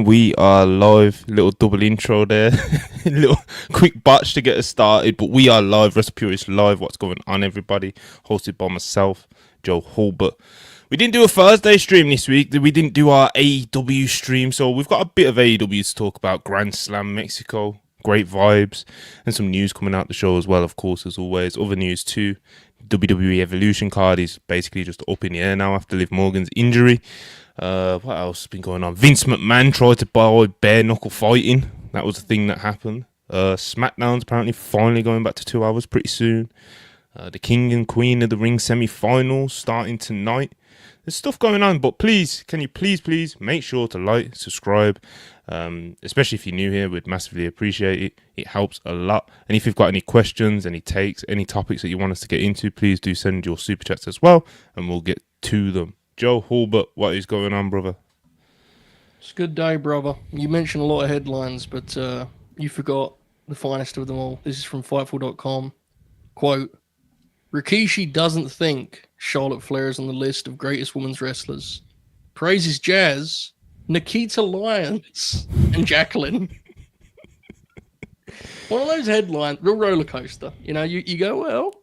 gentlemen, we are live. Little double intro there. Little quick batch to get us started, but we are live. WrestlePurist live. What's going on, everybody? Hosted by myself, Joe Hulbert. We didn't do a Thursday stream this week. We didn't do our AEW stream, so we've got a bit of AEW to talk about. Grand Slam Mexico, great vibes, and some news coming out the show as well, of course, as always. Other news too. WWE Evolution card is basically just up in the air now after Liv Morgan's injury. What else has been going on? Vince McMahon tried to buy bare knuckle fighting. That was the thing that happened. SmackDown's apparently finally going back to 2 hours pretty soon. The King and Queen of the Ring semi-finals starting tonight. There's stuff going on, but please, can you please make sure to like, subscribe, especially if you're new here. We'd massively appreciate it. It helps a lot. And if you've got any questions, any takes, any topics that you want us to get into, please do send your super chats as well, and we'll get to them. Joe Hulbert, what is going on, brother? It's a good day, brother. You mentioned a lot of headlines, but you forgot the finest of them all. This is from Fightful.com. Quote, Rikishi doesn't think Charlotte Flair is on the list of greatest women's wrestlers. Praises Jazz, Nikita Lyons, and Jacqueline. One of those headlines, real roller coaster. You know, you go, well.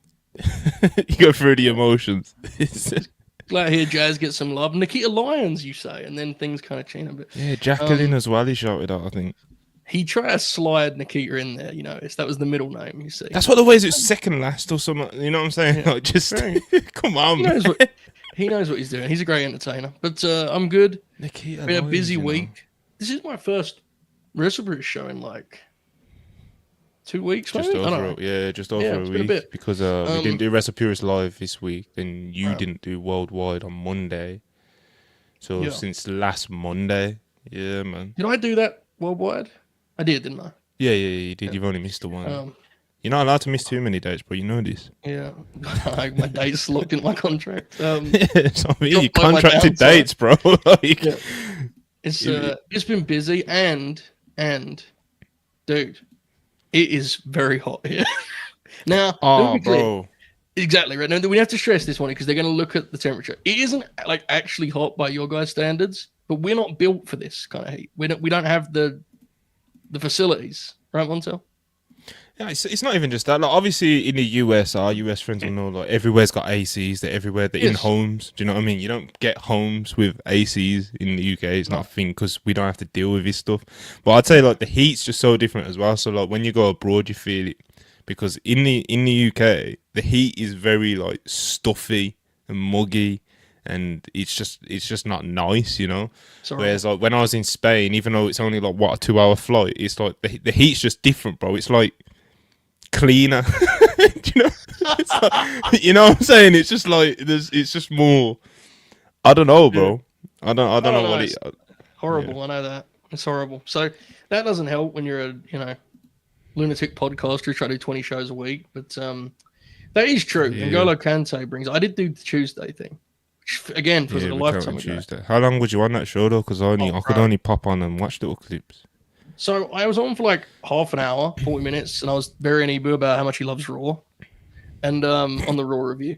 You go through the emotions. Glad here Jazz gets some love. Nikita Lyons, you say, and then things kind of change a bit. Yeah, Jacqueline as well, he shouted out, I think. He tried to slide Nikita in there, you know. That was the middle name, you see. That's what the way it's second last or something. You know what I'm saying? Yeah. Like, just come on. He knows what he's doing. He's a great entertainer. But I'm good. Nikita Been a Lyons, busy you know. week. This is my first WrestlePurist show in like 2 weeks. Just maybe? over a it's been a week bit. because we didn't do WrestlePurist live this week. Then you didn't do Worldwide on Monday. So since last Monday, yeah, man. Did I do that worldwide? I did, didn't I? Yeah, you did. You've only missed the one. You're not allowed to miss too many dates, bro. You know this. Yeah, my dates locked in my contract. It's I mean, you contracted dates, bro. Like, yeah. It's been busy and dude, it is very hot here. Now, bro. Exactly right. Now we have to stress this one because they're going to look at the temperature. It isn't like actually hot by your guys' standards, but we're not built for this kind of heat. We don't have the facilities, right, Montel? Yeah, it's not even just that. Like, obviously, in the US, our US friends will know, like, everywhere's got ACs. They're everywhere. They're in homes. Do you know what I mean? You don't get homes with ACs in the UK. It's not a thing because we don't have to deal with this stuff. But I'd say, like, the heat's just so different as well. So, like, when you go abroad, you feel it. Because in the UK, the heat is very, like, stuffy and muggy. And it's just not nice, you know. Sorry. Whereas like when I was in Spain, even though it's only like a 2 hour flight, it's like the heat's just different, bro. It's like cleaner. Do you know? Like, you know what I'm saying? It's just like it's just more. I don't know, bro. I don't know what it. Horrible. Yeah. I know that it's horrible. So that doesn't help when you're a lunatic podcaster trying to do 20 shows a week. But that is true. Yeah. N'Golo Kante brings. I did do the Tuesday thing. Again, for a lifetime ago. Tuesday. How long was you on that show though? Because I could only pop on and watch little clips. So I was on for like half an hour, 40 minutes, and I was burying Ibu about how much he loves Raw, and on the Raw review,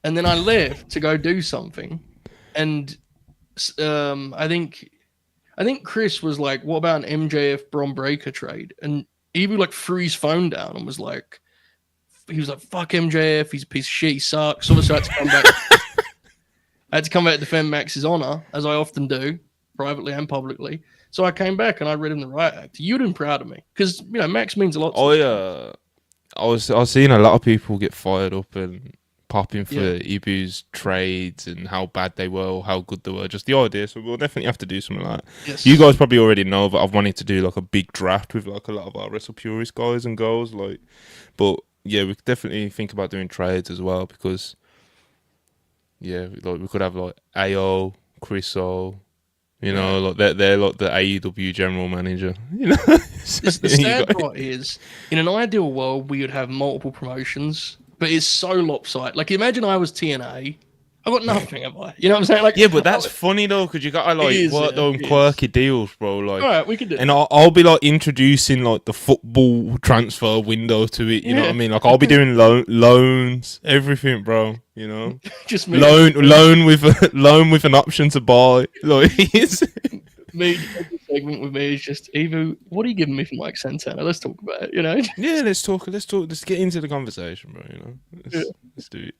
and then I left to go do something, and I think Chris was like, "What about an MJF Bron Breakker trade?" And Ibu like threw his phone down and was like, "Fuck MJF, he's a piece of shit, he sucks." So obviously I had to come back. I had to come back to defend Max's honor, as I often do, privately and publicly. So I came back and I read him the riot act. You'd been proud of me because Max means a lot to me. I was seeing a lot of people get fired up and popping for Ibu's trades and how bad they were or how good they were. Just the idea. So we'll definitely have to do something like that. Yes. You guys probably already know that I've wanted to do like a big draft with like a lot of our WrestlePurist guys and girls. But yeah, we could definitely think about doing trades as well because. Yeah, like we could have like AO, Chris O, you know, like they're like the AEW general manager. You know, the sad part is, in an ideal world, we would have multiple promotions, but it's so lopsided. Like, imagine I was TNA. I got nothing, have I? You know what I'm saying? Like, yeah, but that's funny though, because you got to work those quirky deals, bro. Like, all right, we could do. And I'll be like introducing like the football transfer window to it. You know what I mean? Like, I'll be doing loans, everything, bro. You know, just me. loan with an option to buy. Like, me segment with me is just, Evu, what are you giving me for Mike Santana? Let's talk about it, Yeah, let's talk. Let's get into the conversation, bro. Let's do it.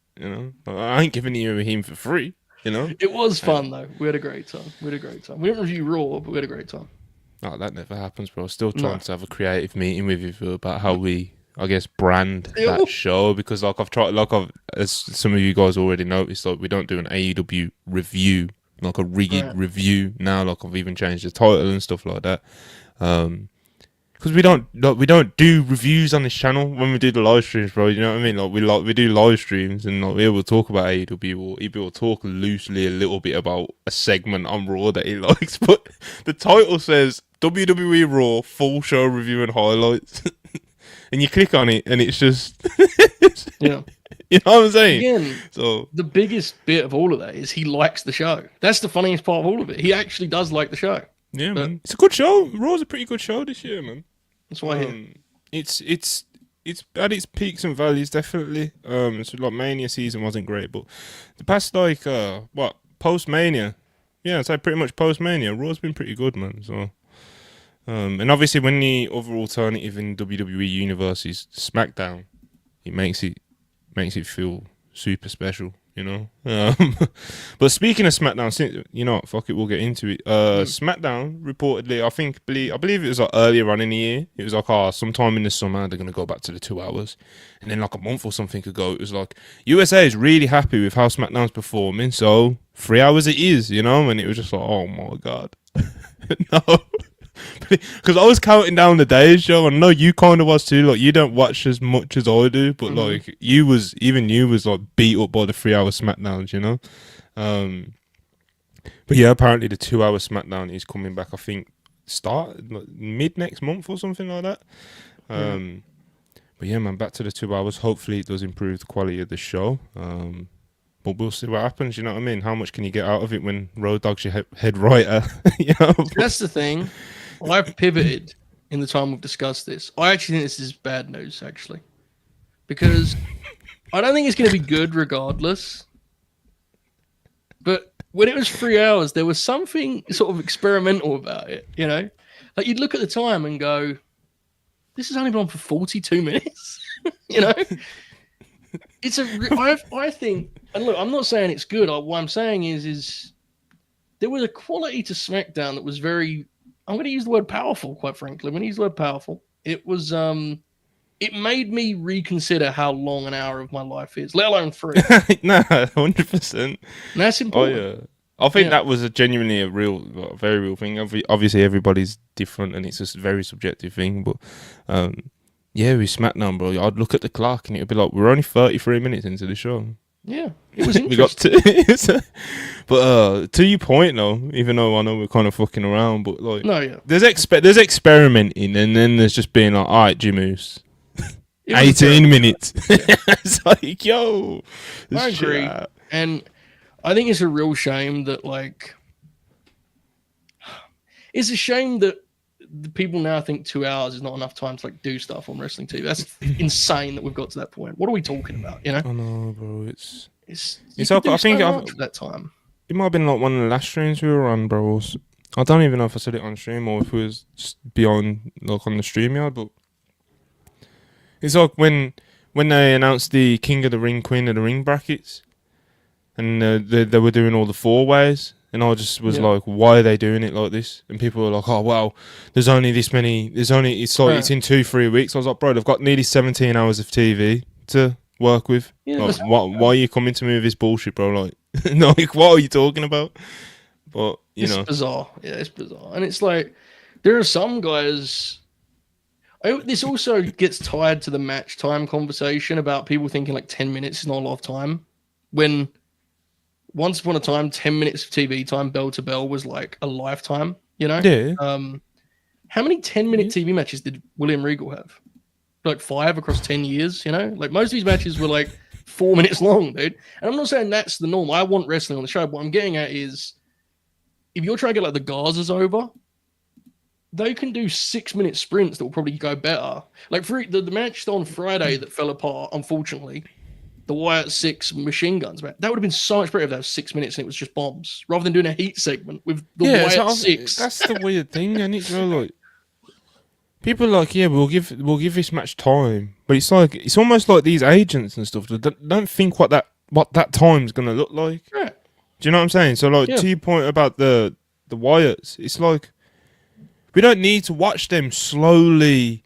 I ain't giving you him for free. It was fun though. We had a great time. We didn't review Raw, but we had a great time. Oh, that never happens, bro. Still trying to have a creative meeting with you about how we, I guess, brand that show, because as some of you guys already noticed, like we don't do an AEW review, like a rigged review now. Like I've even changed the title and stuff like that. Because we don't do reviews on this channel when we do the live streams, bro. You know what I mean? Like we do live streams, and like we will talk about AEW, or he will talk loosely a little bit about a segment on Raw that he likes. But the title says WWE Raw full show review and highlights, and you click on it, and it's just yeah. You know what I'm saying? Again, so the biggest bit of all of that is he likes the show. That's the funniest part of all of it. He actually does like the show. Yeah, man. It's a good show. Raw's a pretty good show this year, man. That's why I hear. It's at its peaks and valleys, definitely. So like Mania season wasn't great, but the past post Mania, yeah, I'd say pretty much post Mania, Raw's been pretty good, man. So, and obviously when the other alternative in WWE universe is SmackDown, it makes it feel super special. But speaking of SmackDown, fuck it, we'll get into it. SmackDown reportedly, I believe it was like earlier on in the year. It was like, sometime in the summer they're gonna go back to the 2 hours, and then like a month or something ago, it was like USA is really happy with how SmackDown's performing, so 3 hours it is, and it was just like, oh my god, no. Because I was counting down the days, Joe, and I know you kind of was too. Like you don't watch as much as I do, but like you was like beat up by the 3 hour SmackDowns, But yeah, apparently the 2 hour SmackDown is coming back. I think start like, mid next month or something like that. But yeah, man, back to the 2 hours. Hopefully, it does improve the quality of the show. But we'll see what happens. You know what I mean? How much can you get out of it when Road Dogg's your head writer? That's the thing. I've pivoted in the time we've discussed this. I actually think this is bad news, actually, because I don't think it's going to be good regardless. But when it was 3 hours, there was something sort of experimental about it, Like you'd look at the time and go, this has only been on for 42 minutes, It's I think, and look, I'm not saying it's good. What I'm saying is there was a quality to SmackDown that was very, I'm going to use the word powerful, quite frankly. When I use the word powerful, it was, it made me reconsider how long an hour of my life is, let alone 3. No, 100%. And that's important. Oh, yeah. I think that was genuinely a very real thing. Obviously, everybody's different, and it's just a very subjective thing. But yeah, with SmackDown, bro, I'd look at the clock, and it'd be like, we're only 33 minutes into the show. Yeah, it was interesting. We got to, but to your point though, even though I know we're kind of fucking around, but like, there's experimenting, and then there's just being like, all right, Jimoose, 18 minutes. It's like, yo, I agree, and I think it's a real shame that it's a shame that the people now think 2 hours is not enough time to do stuff on wrestling TV. That's insane that we've got to that point. What are we talking about? I know, bro. It's like, I think that time. It might have been like one of the last streams we were on, bro. I don't even know if I said it on stream or if it was just beyond on the StreamYard, but it's like when they announced the King of the Ring, Queen of the Ring brackets, and they were doing all the 4-ways. And I just was like, why are they doing it like this? And people were like, oh, well, there's only this many. It's in 2-3 weeks. I was like, bro, they've got nearly 17 hours of TV to work with. Yeah, why are you coming to me with this bullshit, bro? Like, what are you talking about? But, it's bizarre. Yeah, it's bizarre. And it's like, there are some guys. This also gets tied to the match time conversation about people thinking 10 minutes is not a lot of time. When once upon a time, 10 minutes of TV time, bell to bell, was like a lifetime, Yeah. How many 10-minute TV matches did William Regal have? 5 across 10 years, Most of these matches were 4 minutes long, dude. And I'm not saying that's the norm. I want wrestling on the show. What I'm getting at is, if you're trying to get the Gazas over, they can do 6-minute sprints that will probably go better. For the match on Friday that fell apart, unfortunately, the Wyatt Six machine guns, man. That would have been so much better if that was 6 minutes and it was just bombs, rather than doing a heat segment with the Wyatt Six. That's the weird thing, and it's like people are like, yeah, we'll give this match time, but it's like it's almost like these agents and stuff that don't think what that time's gonna look like. Right. Do you know what I'm saying? So like to your point about the Wyatts, it's like we don't need to watch them slowly.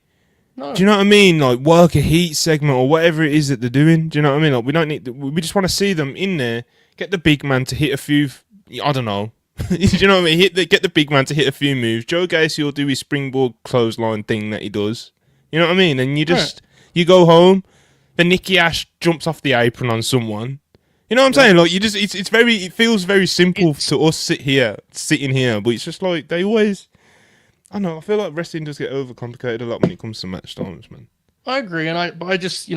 No. Do you know what I mean? Like work a heat segment or whatever it is that they're doing. Do you know what I mean? Like we don't need. We just want to see them in there. Get the big man to hit a few. I don't know. Do you know what I mean? Get the big man to hit a few moves. Joe Gacy will do his springboard clothesline thing that he does. You know what I mean? And you go home. Then Nikki Ash jumps off the apron on someone. You know what I'm saying? Like it feels very simple to us sitting here, but it's just like they always. I don't know. I feel like wrestling does get overcomplicated a lot when it comes to match times, man. I agree, but I just,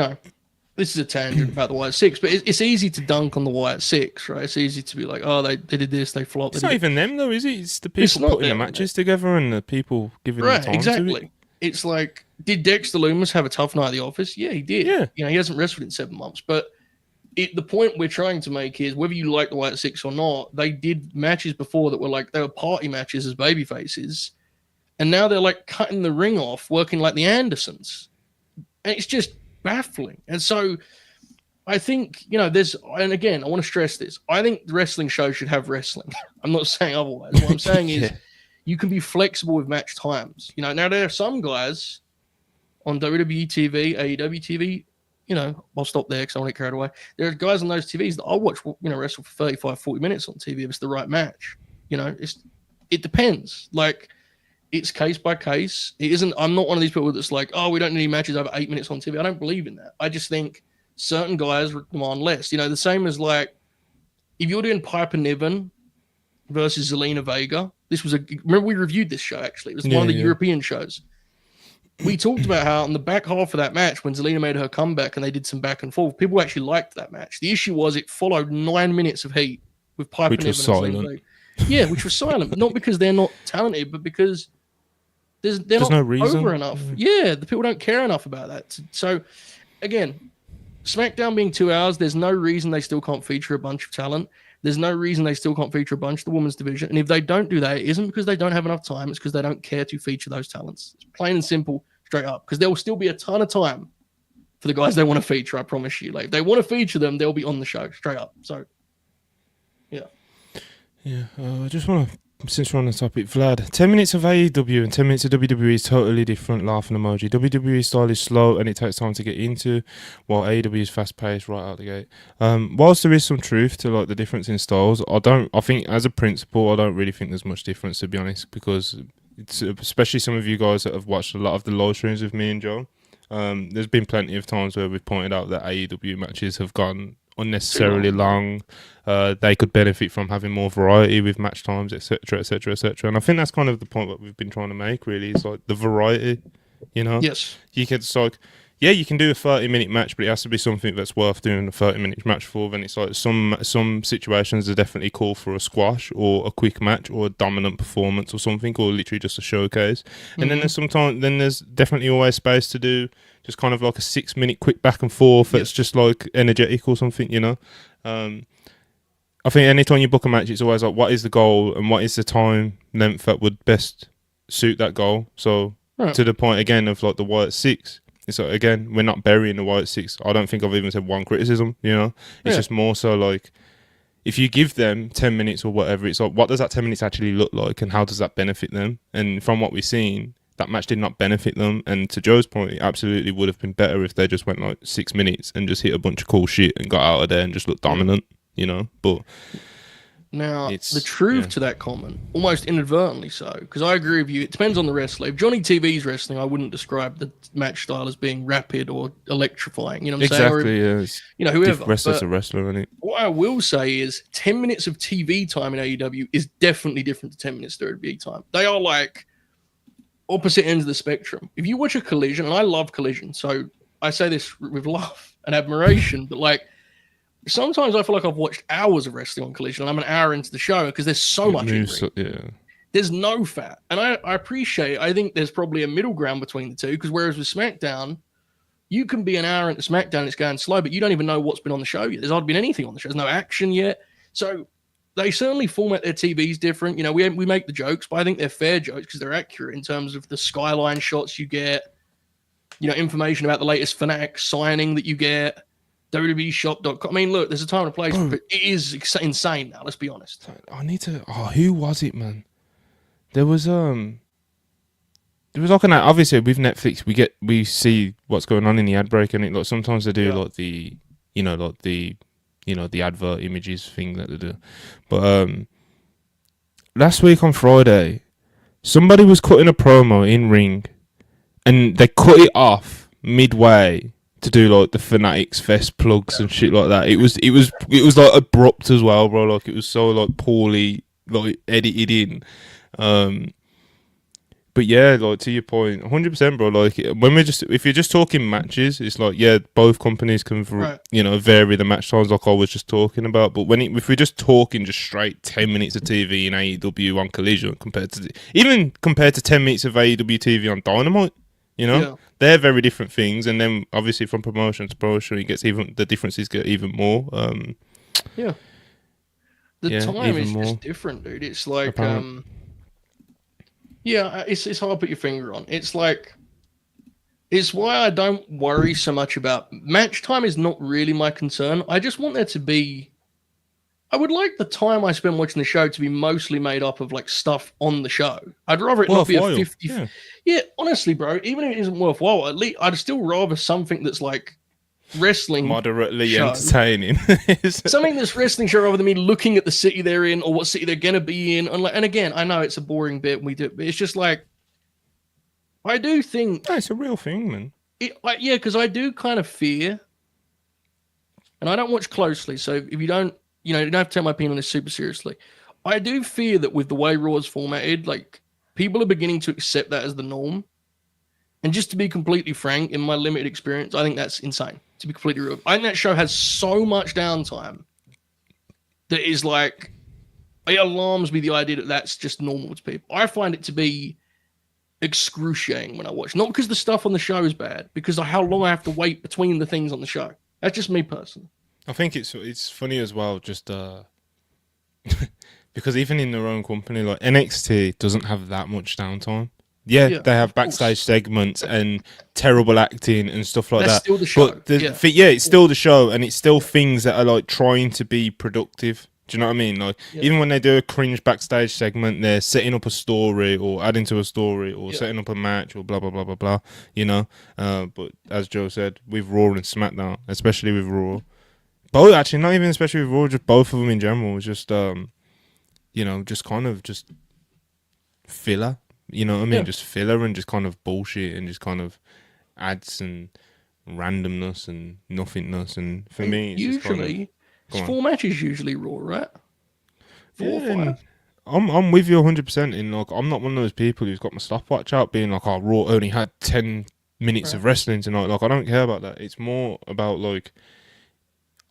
this is a tangent about the Wyatt Six, but it's easy to dunk on the Wyatt Six, right? It's easy to be like, oh, they did this, they flopped. It's not even them, though, is it? It's the people putting the matches together and the people giving them time to it. It's like, did Dexter Lumis have a tough night at the office? Yeah, he did. Yeah. He hasn't wrestled in 7 months, but the point we're trying to make is whether you like the Wyatt Six or not, they did matches before that were like, they were party matches as baby faces. And now they're like cutting the ring off, working like the Andersons. And it's just baffling. And so I think, and again, I want to stress this. I think the wrestling show should have wrestling. I'm not saying otherwise. What I'm saying is you can be flexible with match times. Now there are some guys on WWE TV, AEW TV, I'll stop there because I want to get carried away. There are guys on those TVs that I'll watch, wrestle for 35, 40 minutes on TV if it's the right match. It depends. Like, it's case by case. It isn't. I'm not one of these people that's like, oh, we don't need matches over 8 minutes on TV. I don't believe in that. I just think certain guys demand less. The same as like if you're doing Piper Niven versus Zelina Vega. Remember we reviewed this show actually. It was one of the European shows. We talked about how in the back half of that match when Zelina made her comeback and they did some back and forth, people actually liked that match. The issue was it followed 9 minutes of heat with Piper Niven and Zelina Vega. Yeah, which was silent, but not because they're not talented, but because they're not no reason. Over enough. Yeah, the people don't care enough about that. So, again, SmackDown being 2 hours, there's no reason they still can't feature a bunch of talent. There's no reason they still can't feature a bunch of the women's division. And if they don't do that, it isn't because they don't have enough time. It's because they don't care to feature those talents. It's plain and simple, straight up. Because there will still be a ton of time for the guys they want to feature, I promise you. Like, if they want to feature them, they'll be on the show, straight up. So, yeah. Yeah, I just want to, since we're on the topic, Vlad, 10 minutes of AEW and 10 minutes of WWE is totally different, laughing emoji. WWE style is slow and it takes time to get into, while AEW is fast paced right out the gate. Whilst there is some truth to like the difference in styles, I think as a principle, I don't really think there's much difference, to be honest, because it's especially some of you guys that have watched a lot of the live streams with me and Joe. There's been plenty of times where we've pointed out that AEW matches have gone unnecessarily long. They could benefit from having more variety with match times, etc., etc., etc. And I think that's kind of the point that we've been trying to make. Really, is like the variety. Yes. You can you can do a 30-minute match, but it has to be something that's worth doing a 30-minute match for. Then it's like some situations are definitely call for a squash or a quick match or a dominant performance or something, or literally just a showcase. And then there's definitely always space to do just kind of like a 6-minute quick back and forth that's just like energetic or something, I think anytime you book a match, it's always like, what is the goal and what is the time length that would best suit that goal? So to the point again of like the Wyatt Six, it's like, again, we're not burying the Wyatt Six. I don't think I've even said one criticism, It's just more so like, if you give them 10 minutes or whatever, it's like, what does that 10 minutes actually look like and how does that benefit them? And from what we've seen, that match did not benefit them. And to Joe's point, it absolutely would have been better if they just went like 6 minutes and just hit a bunch of cool shit and got out of there and just looked dominant, But now the truth to that comment, almost inadvertently so, because I agree with you. It depends on the wrestler. If Johnny TV's wrestling, I wouldn't describe the match style as being rapid or electrifying. You know what I'm saying? Exactly. Whoever. Wrestler's a wrestler, isn't it? What I will say is 10 minutes of TV time in AEW is definitely different to 10 minutes of WWE time. They are like opposite ends of the spectrum. If you watch a Collision, and I love Collision, so I say this with love and admiration, but like sometimes I feel like I've watched hours of wrestling on Collision and I'm an hour into the show because there's so much in it. There's no fat. And I appreciate, I think there's probably a middle ground between the two, because whereas with SmackDown, You can be an hour into SmackDown, it's going slow, but you don't even know what's been on the show yet. There's hardly been anything on the show. There's no action yet. So they certainly format their TVs different. You know, we make the jokes, but I think they're fair jokes because they're accurate in terms of the skyline shots you get, you know, information about the latest Fnatic signing that you get, WWEshop.com. I mean, look, there's a time and a place, but it is insane now, let's be honest. I need to... Oh, who was it, man? There was like an... Obviously, with Netflix, we see what's going on in the ad break, and it, like, sometimes they do, like, the... You know, like, the... You know, the advert images thing that they do. But last week on Friday, somebody was cutting a promo in ring, and they cut it off midway to do like the Fanatics Fest plugs and shit like that. It was like abrupt as well, bro. Like it was so like poorly like edited in. But yeah, like to your point, 100%, bro. Like when if you're just talking matches, it's like yeah, both companies can vary the match times, like I was just talking about. But if we're just talking just straight 10 minutes of TV in AEW on Collision compared to 10 minutes of AEW TV on Dynamite, you know, they're very different things. And then obviously from promotion to promotion, the differences get even more. The time is just different, dude. It's like it's hard to put your finger on. It's like, it's why I don't worry so much about match time. Is not really my concern. I just want there to be, I would like the time I spend watching the show to be mostly made up of like stuff on the show. I'd rather it not be a 50. Yeah, honestly, bro, even if it isn't worthwhile, at least I'd still rather something that's like wrestling moderately show. Entertaining. Something that's wrestling show rather than me looking at the city they're in or what city they're gonna be in. And again, I know it's a boring bit we do, but it's just like, I do think it's a real thing, man. Because I do kind of fear, and I don't watch closely, so if you don't, you don't have to take my opinion on this super seriously. I do fear that with the way Raw is formatted, like people are beginning to accept that as the norm. And just to be completely frank, in my limited experience, I think that's insane. To be completely real, I think that show has so much downtime that is like, it alarms me the idea that that's just normal to people. I find it to be excruciating when I watch, not because the stuff on the show is bad, because of how long I have to wait between the things on the show. That's just me personally. I think it's funny as well, just because even in their own company, like NXT doesn't have that much downtime. Yeah, they have backstage segments and terrible acting and stuff like that. Still the show. But it's still the show, and it's still things that are like trying to be productive. Do you know what I mean? Like even when they do a cringe backstage segment, they're setting up a story or adding to a story or setting up a match or blah blah blah blah blah. You know, but as Joe said, with Raw and SmackDown, especially with Raw, both actually not even especially with Raw, just both of them in general, just just kind of just filler. You know what I mean? Just filler and just kind of bullshit and just kind of ads and randomness and nothingness. And for me, it's usually it's 4 matches usually Raw, right? 4 or 5. I'm with you 100%. In like, I'm not one of those people who's got my stopwatch out, being like, "Oh, Raw only had 10 minutes of wrestling tonight." Like, I don't care about that. It's more about like,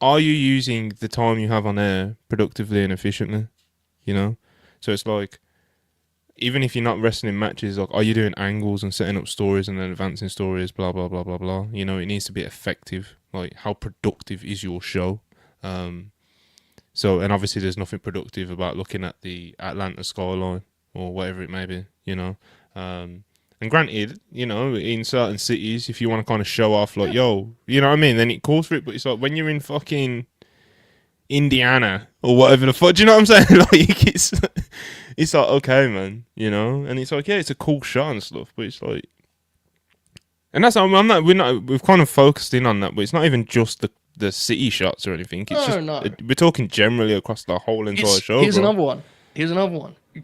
are you using the time you have on air productively and efficiently? You know, so it's like, even if you're not wrestling matches, like, are you doing angles and setting up stories and then advancing stories, blah, blah, blah, blah, blah. You know, it needs to be effective. Like, how productive is your show? And obviously there's nothing productive about looking at the Atlanta skyline or whatever it may be, you know. And granted, you know, in certain cities, if you want to kind of show off, like, yo, you know what I mean, then it calls for it. But it's like, when you're in fucking Indiana or whatever the fuck, do you know what I'm saying? Like, it's like, okay, man, you know, and it's like, yeah, it's a cool shot and stuff, but it's like, and that's we've kind of focused in on that, but it's not even just the city shots or anything. It's we're talking generally across the whole entire show. Here's another one.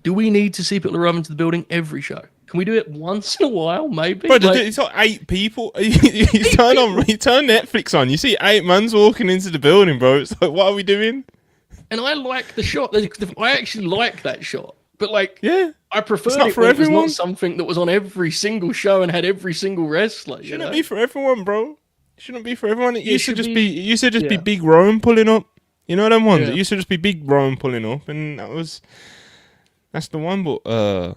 Do we need to see people arrive into the building every show? Can we do it once in a while, maybe? Bro, it's like 8 people. you turn Netflix on, you see 8 mans walking into the building, bro. It's like, what are we doing? And I like the shot. I actually like that shot. But like, I prefer it when it was not something that was on every single show and had every single wrestler. Shouldn't be for everyone, bro. Shouldn't be for everyone. It used to just be Big Rome pulling up. You know them ones? It used to just be Big Rome pulling up, and that's the one. But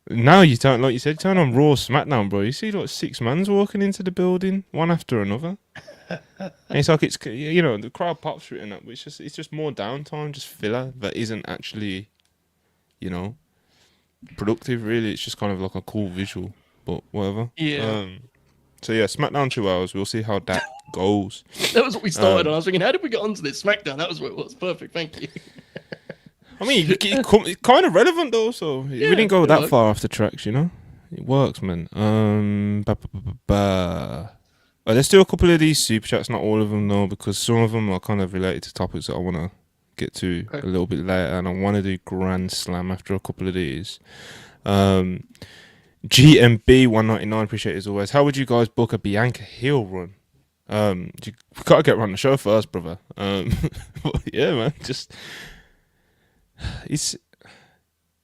now you turn, like you said, turn on Raw, SmackDown, bro. You see like 6 mans walking into the building, one after another. And it's like the crowd pops for it and that, but it's just more downtime, just filler that isn't actually, productive. Really, it's just kind of like a cool visual, but whatever. Yeah. So yeah, SmackDown 2 hours. We'll see how that goes. That was what we started on. I was thinking, how did we get onto this SmackDown? That was what it was. Perfect. Thank you. I mean, it's kind of relevant though, so we didn't go that far off the tracks, It works, man. Let's do a couple of these super chats, not all of them though, because some of them are kind of related to topics that I want to get to a little bit later, and I want to do Grand Slam after a couple of these. GMB 199, appreciate it as always. How would you guys book a Bianca heel run? You gotta get around the show first, brother. Yeah, man, we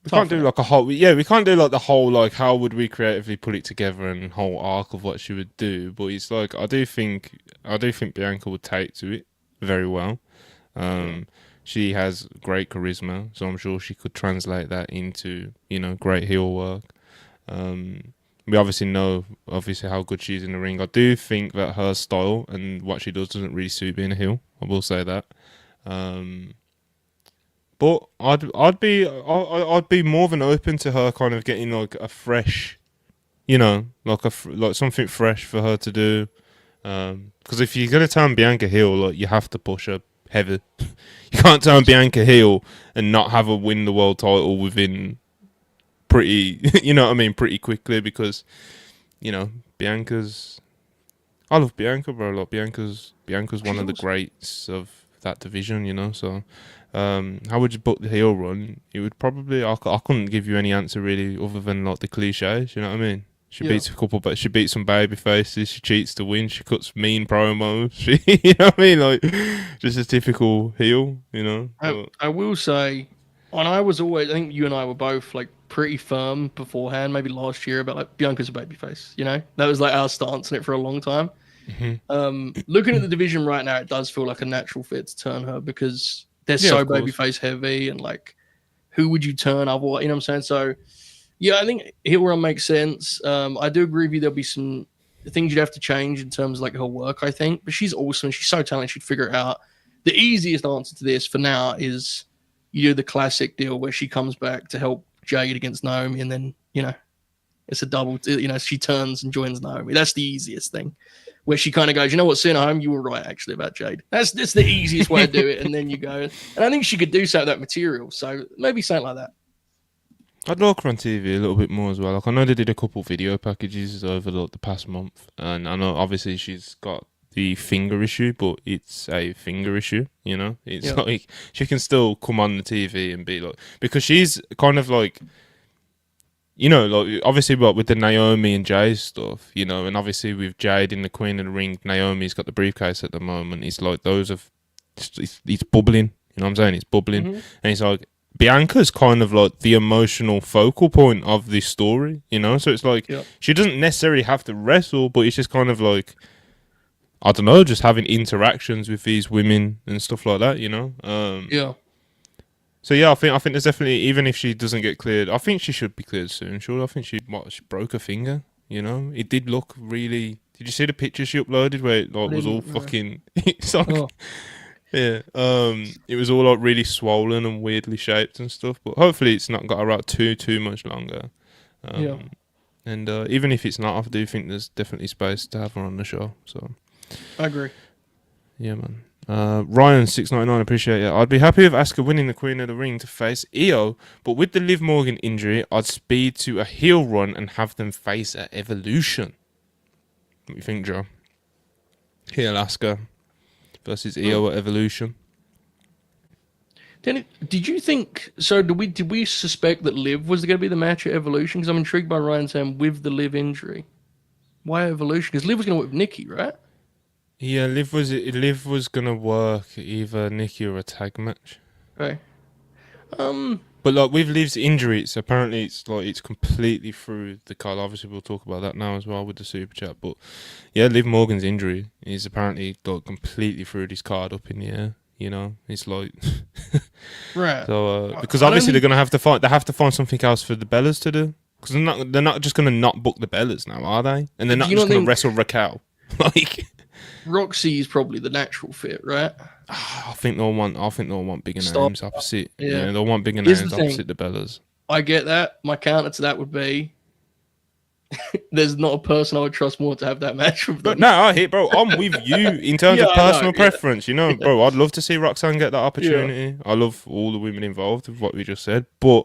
can't do like a whole. Yeah, we can't do like the whole like how would we creatively put it together and whole arc of what she would do. But it's like I do think Bianca would take to it very well. She has great charisma, so I'm sure she could translate that into great heel work. We obviously know how good she is in the ring. I do think that her style and what she doesn't really suit being a heel. I will say that. But I'd be more than open to her kind of getting like a fresh, like something fresh for her to do. Because if you're gonna turn Bianca heel, like you have to push her heavy. You can't turn Bianca heel and not have her win the world title within pretty quickly, because Bianca's. I love Bianca, bro. Like Bianca's one of the greats of that division, So. How would you book the heel run? It would probably I couldn't give you any answer really other than like the cliches. You know what I mean? She beats a couple, but she beats some baby faces. She cheats to win. She cuts mean promos. You know what I mean? Like just a typical heel. I will say, and I think you and I were both like pretty firm beforehand. Maybe last year about like Bianca's a babyface. That was like our stance on it for a long time. Mm-hmm. Looking at the division right now, it does feel like a natural fit to turn her because. They're so babyface heavy, and like, who would you turn otherwise? You know what I'm saying? So, yeah, I think heel run makes sense. I do agree with you. There'll be some things you'd have to change in terms of like her work, I think. But she's awesome. She's so talented. She'd figure it out. The easiest answer to this for now is you do the classic deal where she comes back to help Jade against Naomi, and then it's a double. She turns and joins Naomi. That's the easiest thing. Where she kind of goes, you know what, Cena home, you were right actually about Jade. That's the easiest way to do it, and then you go. And I think she could do something with that material, so maybe something like that. I'd like her on TV a little bit more as well. Like I know they did a couple video packages over the past month, and I know obviously she's got the finger issue, but it's a finger issue. It's like she can still come on the TV and be like, because she's kind of like. Like obviously, with the Naomi and Jay stuff, and obviously with Jade in the Queen of the Ring, Naomi's got the briefcase at the moment. It's like it's bubbling. You know what I'm saying? It's bubbling, and it's like Bianca's kind of like the emotional focal point of this story. So it's like she doesn't necessarily have to wrestle, but it's just kind of like I don't know, just having interactions with these women and stuff like that. So yeah, I think there's definitely, even if she doesn't get cleared, I think she should be cleared soon. Sure, I think she broke her finger. It did look really. Did you see the picture she uploaded where it was all fucking? It's like, yeah, it was all like really swollen and weirdly shaped and stuff. But hopefully, it's not got her out too much longer. And even if it's not, I do think there's definitely space to have her on the show. So I agree. Yeah, man. Ryan699, appreciate it. I'd be happy with Asuka winning the Queen of the Ring to face Io, but with the Liv Morgan injury, I'd speed to a heel run and have them face at Evolution. What do you think, Joe? Heel Asuka versus Io at Evolution. Did you think so? Did we suspect that Liv was going to be the match at Evolution? Because I'm intrigued by Ryan saying with the Liv injury, why Evolution? Because Liv was going to work with Nikki, right? Yeah, Liv was gonna work either Nikki or a tag match. Okay. But like with Liv's injury, it's completely through the card. Obviously, we'll talk about that now as well with the super chat. But yeah, Liv Morgan's injury is apparently like completely threw this card up in the air. It's like right. So because obviously they're gonna have to find something else for the Bellas to do. Because they're not just going to not book the Bellas now, are they? And they're not just going to wrestle Raquel. Like Roxy is probably the natural fit, right? I think they'll want bigger names opposite. Yeah, they'll want bigger names opposite the Bellas. I get that. My counter to that would be there's not a person I would trust more to have that match with them. But no, I hit, bro. I'm with you in terms of personal preference. Bro, I'd love to see Roxanne get that opportunity. I love all the women involved with what we just said. But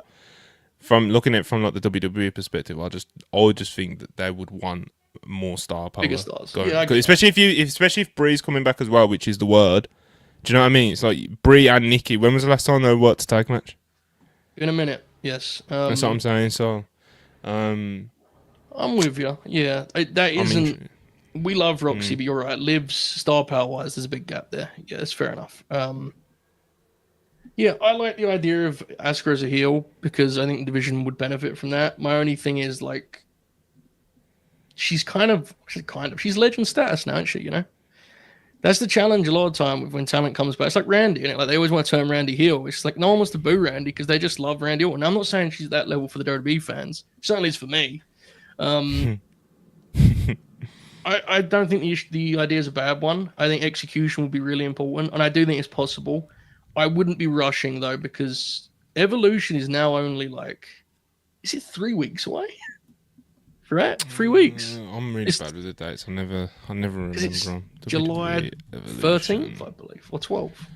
from looking at it from like the WWE perspective, I just think that they would want more star power. Bigger stars. Especially if Brie's coming back as well, which is the word. Do you know what I mean? It's like Brie and Nikki. When was the last time they worked a tag match? In a minute, yes. That's what I'm saying. So, I'm with you. Yeah, that isn't. We love Roxy, but you're right. Liv's star power wise, there's a big gap there. Yeah, that's fair enough. Yeah, I like the idea of Asuka as a heel because I think the division would benefit from that. My only thing is like, she's legend status now, isn't she? You know, that's the challenge a lot of time when talent comes back. It's like Randy, and like they always want to turn Randy heel. It's like no one wants to boo Randy because they just love Randy Orton. Now, I'm not saying she's that level for the WWE fans. It certainly is for me. I don't think the idea is a bad one. I think execution will be really important, and I do think it's possible. I wouldn't be rushing though because Evolution is now only is it 3 weeks away? Right, 3 weeks. I'm really bad with the dates. I never remember them. July 13th, I believe, or 12th.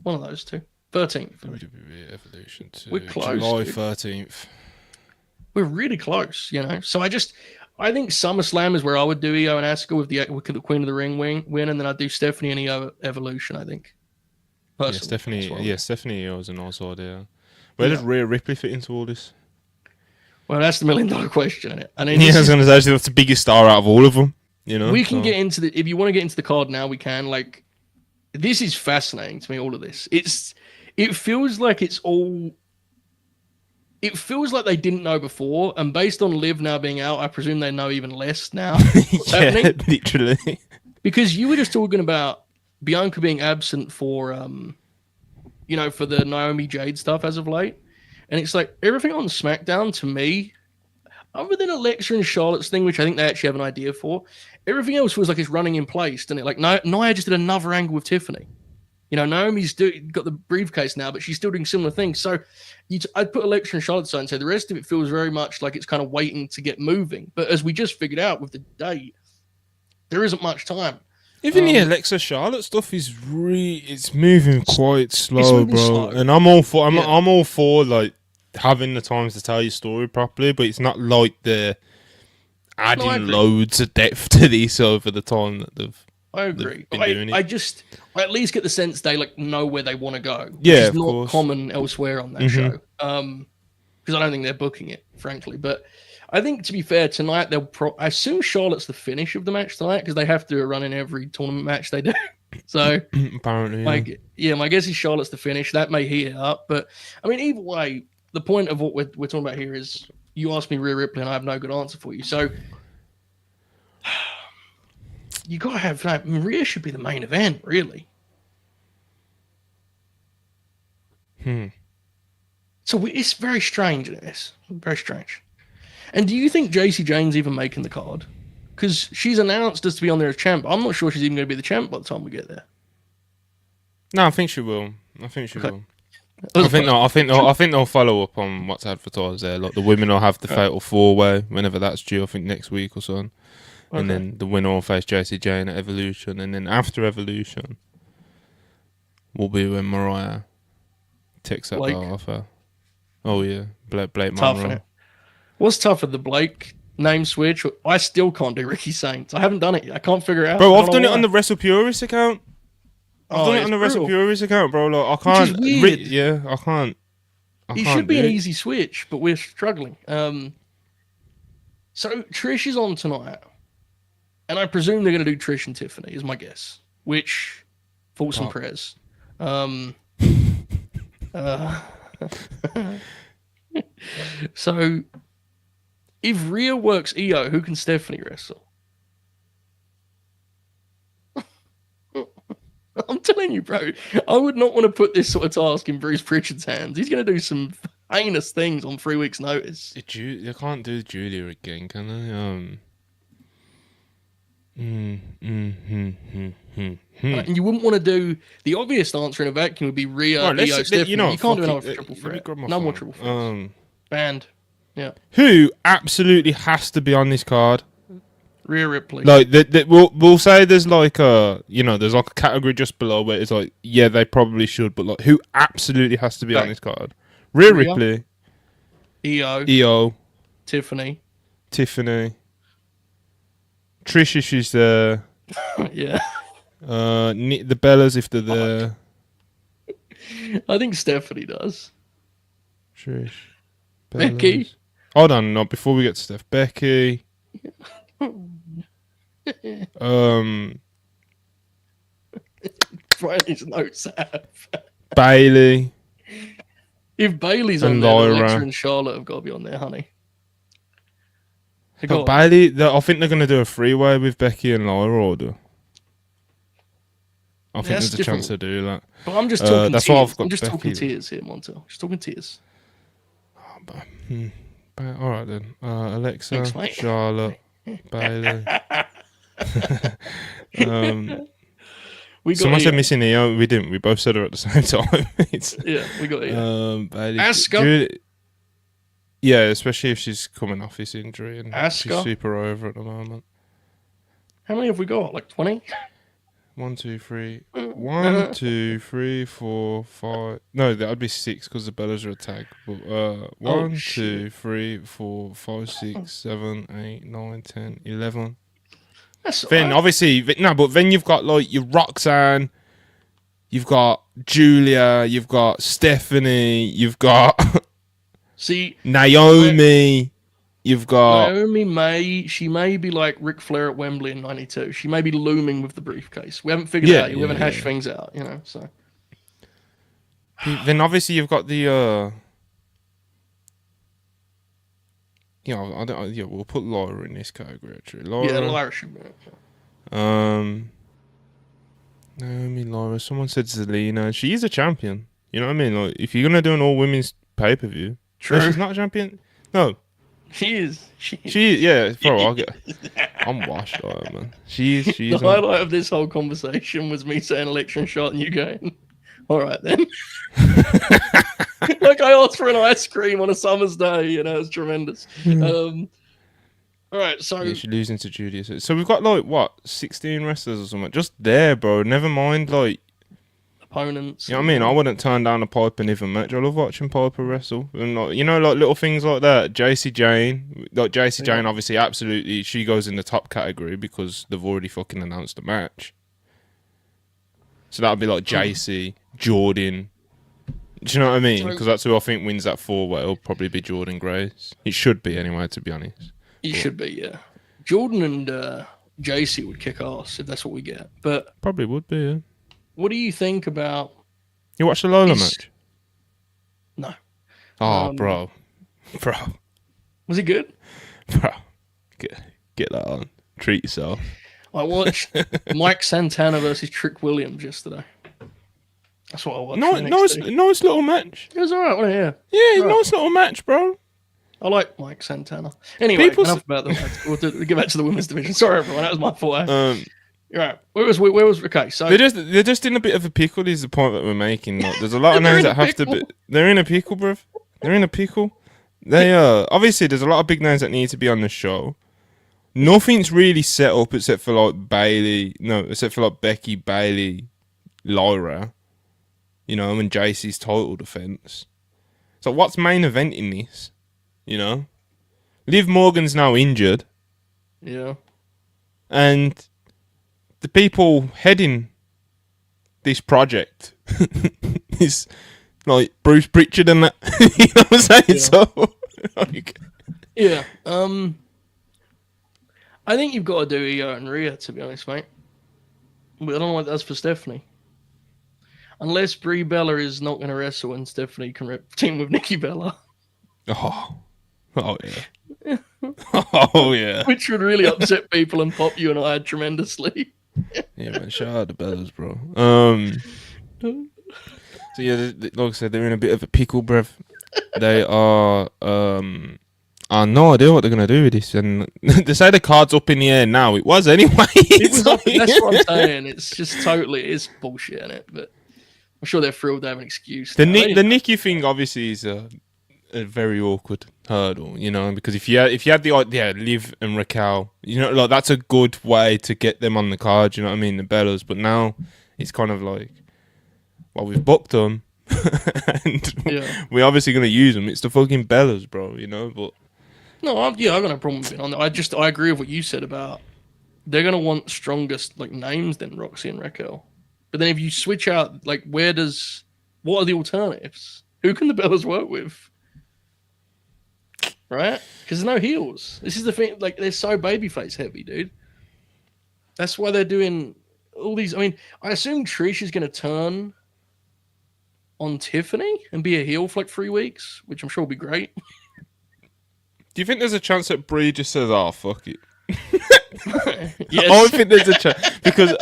One of those two. 13th. WWE Evolution 2. We're close. July 13th. We're really close, you know. So I think SummerSlam is where I would do Io and Asuka with the Queen of the Ring win, and then I'd do Stephanie and Io Evolution, I think. Personally, Stephanie Io is a nice idea. Where does Rhea Ripley fit into all this? Well, that's the $1 million question, isn't it? I was going to say that's the biggest star out of all of them. You know, we can get into if you want to get into the card now, we can. Like, this is fascinating to me. All of this, it feels like it's all. It feels like they didn't know before, and based on Liv now being out, I presume they know even less now. Yeah, literally. Because you were just talking about Bianca being absent for, for the Naomi Jade stuff as of late. And it's like everything on SmackDown to me, other than Alexa and Charlotte's thing, which I think they actually have an idea for, everything else feels like it's running in place. And Nia just did another angle with Tiffany. You know, Naomi's got the briefcase now, but she's still doing similar things. So I'd put Alexa and Charlotte aside and say the rest of it feels very much like it's kind of waiting to get moving. But as we just figured out with the date, there isn't much time. Even the Alexa Charlotte stuff is it's moving quite slow, bro. Slow. And I'm all for like having the time to tell your story properly, but it's not like they're adding loads of depth to this over the time that they've. I agree. I at least get the sense they know where they want to go. Yeah, which is not common elsewhere on that show. Because I don't think they're booking it, frankly. But I think to be fair, tonight I assume Charlotte's the finish of the match tonight because they have to run in every tournament match they do. So apparently, my guess is Charlotte's the finish. That may heat it up, but I mean, either way, the point of what we're talking about here is you asked me Rhea Ripley, and I have no good answer for you. So. You gotta have Rhea should be the main event, really. So it's very strange, this very strange. And do you think JC Jane's even making the card? Because she's announced us to be on there as champ. I'm not sure she's even going to be the champ by the time we get there. No, I think she will. I think they'll follow up on what's advertised there. Like the women will have the Fatal 4-Way whenever that's due. I think next week or so. And then the winner will face JC Jane at Evolution. And then after Evolution will be when Mariah takes that belt off her. Oh, yeah. Blake Monroe. What's tougher, the Blake name switch? I still can't do Ricky Saints. I haven't done it yet. I can't figure it out. Bro, I've done it on the Wrestle Purist account. Wrestle Purist account, bro. Like, I can't. Which is weird. I can't. It should be an easy switch, but we're struggling. So Trish is on tonight. And I presume they're going to do Trish and Tiffany, is my guess. Which, thoughts and prayers. So, if Rhea works Io, who can Stephanie wrestle? I'm telling you, bro. I would not want to put this sort of task in Bruce Pritchard's hands. He's going to do some heinous things on 3 weeks' notice. They can't do Julia again, can they? And you wouldn't want to do the obvious answer in a vacuum would be Rhea, Right, Io, Stephanie. You can't do another triple Let me threat. grab my No more phone. triple threats. Banned. Yeah. Who absolutely has to be on this card? Rhea Ripley. Like we'll say there's like there's like a category just below where it's like, yeah, they probably should, but like who absolutely has to be on this card? Rhea Ripley, Io, Tiffany, Trish if she's there. Yeah. The Bellas if they're there. I think Stephanie does. Trish, Becky. Bellas. Hold on, no, before we get to Steph, Becky. Write these notes out. Bailey. If Bailey's And on there, Lyra. Alexa and Charlotte have got to be on there, honey. But Bailey, I think they're going to do a three-way with Becky and Lyra, or do? I think there's a chance to do that. But I'm just talking that's tears. why I've got I'm just Becky. talking tears here, Montel. Just talking tears. All right then. Alexa, Thanks, mate. Charlotte, Bailey. Someone said missing Io. We didn't. We both said her at the same time. Yeah, we got Io. Bailey. Asuka. Yeah, especially if she's coming off this injury and she's Asuka. super over at the moment. How many have we got? Like 20? 1, 2, 3. 1, 2, 3, 4, 5. No, that would be 6 because the Bellas are a tag. But 1, 2, 3, 4, 5, 6, 7, 8, 9, 10, 11. That's Then obviously, but then you've got like your Roxanne, you've got Julia, you've got Stephanie, you've got Naomi, you've got Naomi may be like Ric Flair at Wembley in '92. She may be looming with the briefcase. We haven't figured it out yet. We haven't hashed things out, So then obviously you've got the we'll put Lyra in this category actually. Lyra should be. Naomi, Lyra. Someone said Zelina. She is a champion. You know what I mean? Like, if you're gonna do an all women's pay per view, she's not a champion. No, she is. Bro. I'm washed, man. She's the highlight of this whole conversation was me saying election shot and you going, all right then. Like I asked for an ice cream on a summer's day, it's tremendous. All right, so she's losing to Judy. So we've got like what 16 wrestlers or something just there, bro. Never mind like opponents. You know what I mean? I wouldn't turn down a Piper Niven match. I love watching Piper wrestle, and like like little things like that. JC Jane, Jane, obviously, absolutely, she goes in the top category because they've already fucking announced the match. So that'd be like JC, Jordan. Do you know what I mean? Because that's who I think wins that 4-way. It'll probably be Jordan Grace. It should be anyway, to be honest. It should be, yeah. Jordan and JC would kick ass if that's what we get. But probably would be, yeah. What do you think about... You watched the Lola match? No. Oh, bro. Was it good? Bro. Get that on. Treat yourself. I watched Mike Santana versus Trick Williams yesterday. That's what I watched. Nice little match. It was alright, wasn't it? Yeah, nice little match, bro. I like Mike Santana. Anyway, enough about the match. We'll get back to the women's division. Sorry, everyone. That was my fault. Right. Where was okay? So they're just in a bit of a pickle. Is the point that we're making? Like, there's a lot of names that have to be. They're in a pickle, bruv. They're in a pickle. They obviously there's a lot of big names that need to be on the show. Nothing's really set up except for like Becky, Bailey, Lyra. And JC's title defense. So what's main event in this? Liv Morgan's now injured. Yeah. And the people heading this project is like Bruce Pritchard and that. You know what I'm saying? Yeah. So, yeah. I think you've got to do Io and Rhea, to be honest, mate. But I don't know what that's for Stephanie. Unless Brie Bella is not going to wrestle and Stephanie can team with Nikki Bella. Oh yeah. Oh yeah. Which would really upset people and pop you and I tremendously. Yeah, man. Shout out to Bellas, bro. So yeah, like I said, they're in a bit of a pickle, bruv. They are. I no idea what they're gonna do with this, and they say the card's up in the air now. It was anyway. It was up, that's what I'm saying. It's just totally it's bullshit in it, but I'm sure they're thrilled they have an excuse. The Nikki thing obviously is a very awkward hurdle, you know, because if you had the idea, Liv and Raquel, you know, like that's a good way to get them on the card. You know what I mean, the Bellas. But now it's kind of like, well, we've booked them, and we're obviously gonna use them. It's the fucking Bellas, bro. You know, but. No, I've got no problem with it on that. I agree with what you said about they're gonna want strongest like names than Roxy and Raquel. But then if you switch out, like, what are the alternatives? Who can the Bellas work with? Right? Because there's no heels. This is the thing. Like, they're so babyface heavy, dude. That's why they're doing all these. I mean, I assume Trish is gonna turn on Tiffany and be a heel for like 3 weeks, which I'm sure will be great. Do you think there's a chance that Brie just says, "Oh, fuck it"? Yes. I think there's a chance because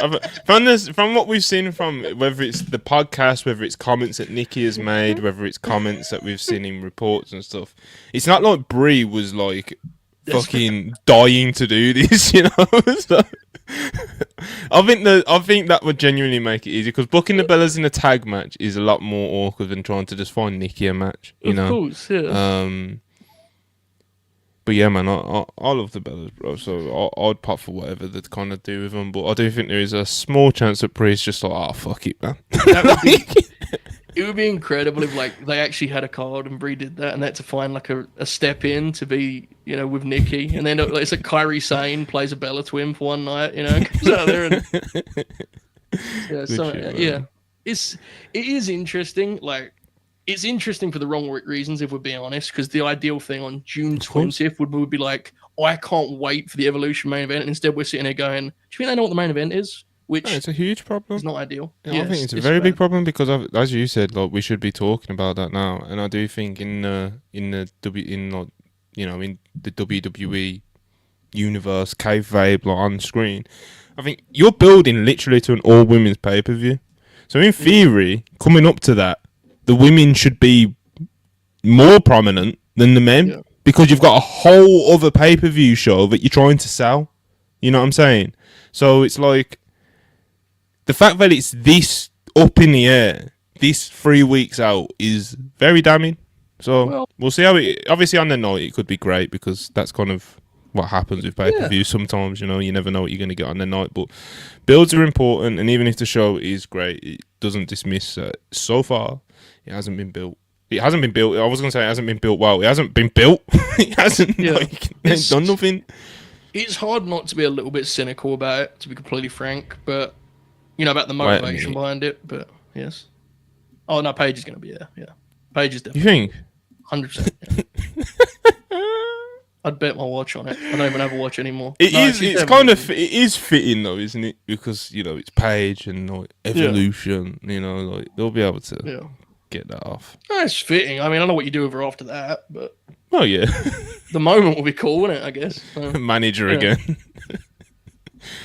from what we've seen from whether it's the podcast, whether it's comments that Nikki has made, whether it's comments that we've seen in reports and stuff, it's not like Brie was like fucking dying to do this, you know. So, I think that would genuinely make it easy because booking the Bellas in a tag match is a lot more awkward than trying to just find Nikki a match, you know. Of course, yeah. But yeah, man, I love the Bellas, bro. So I'd pop for whatever they kind of do with them. But I do think there is a small chance that Bree's just like, oh, fuck it, man. It would be incredible if like they actually had a card and Brie did that, and they had to find like a step in to be, you know, with Nikki, and then it's like Kairi Sane plays a Bella twin for one night, you know, and comes out there and it is interesting, like. It's interesting for the wrong reasons, if we're being honest, because the ideal thing on June 20th would be like, oh, I can't wait for the Evolution main event. And instead, we're sitting here going, do you think they know what the main event is? Which it's a huge problem. It's not ideal. Yeah, I think it's a very big problem because, as you said, like we should be talking about that now. And I do think in the WWE universe, kayfabe, like on screen, I think you're building literally to an all women's pay per view. So in theory, coming up to that, the women should be more prominent than the men because you've got a whole other pay-per-view show that you're trying to sell. You know what I'm saying? So it's like the fact that it's this up in the air, this 3 weeks out is very damning. So we'll see how it. Obviously, on the night it could be great because that's kind of what happens with pay-per-view. Sometimes, you know, you never know what you're going to get on the night. But builds are important, and even if the show is great, it doesn't dismiss. So far, it hasn't been built. It hasn't been built. I was going to say it hasn't been built well. It hasn't been built. It hasn't it's done nothing. It's hard not to be a little bit cynical about it, to be completely frank. But you know about the motivation behind it. But yes. Oh no, Paige is going to be there. Yeah, Paige is definitely. You think? 100%. Yeah. I'd bet my watch on it. I don't even have a watch anymore. It is fitting though, isn't it? Because you know it's Paige and like Evolution. You know, like they'll be able to get that off. No, it's fitting. I mean, I don't know what you do with her after that, but yeah, the moment will be cool, wouldn't it? I guess. So, manager again.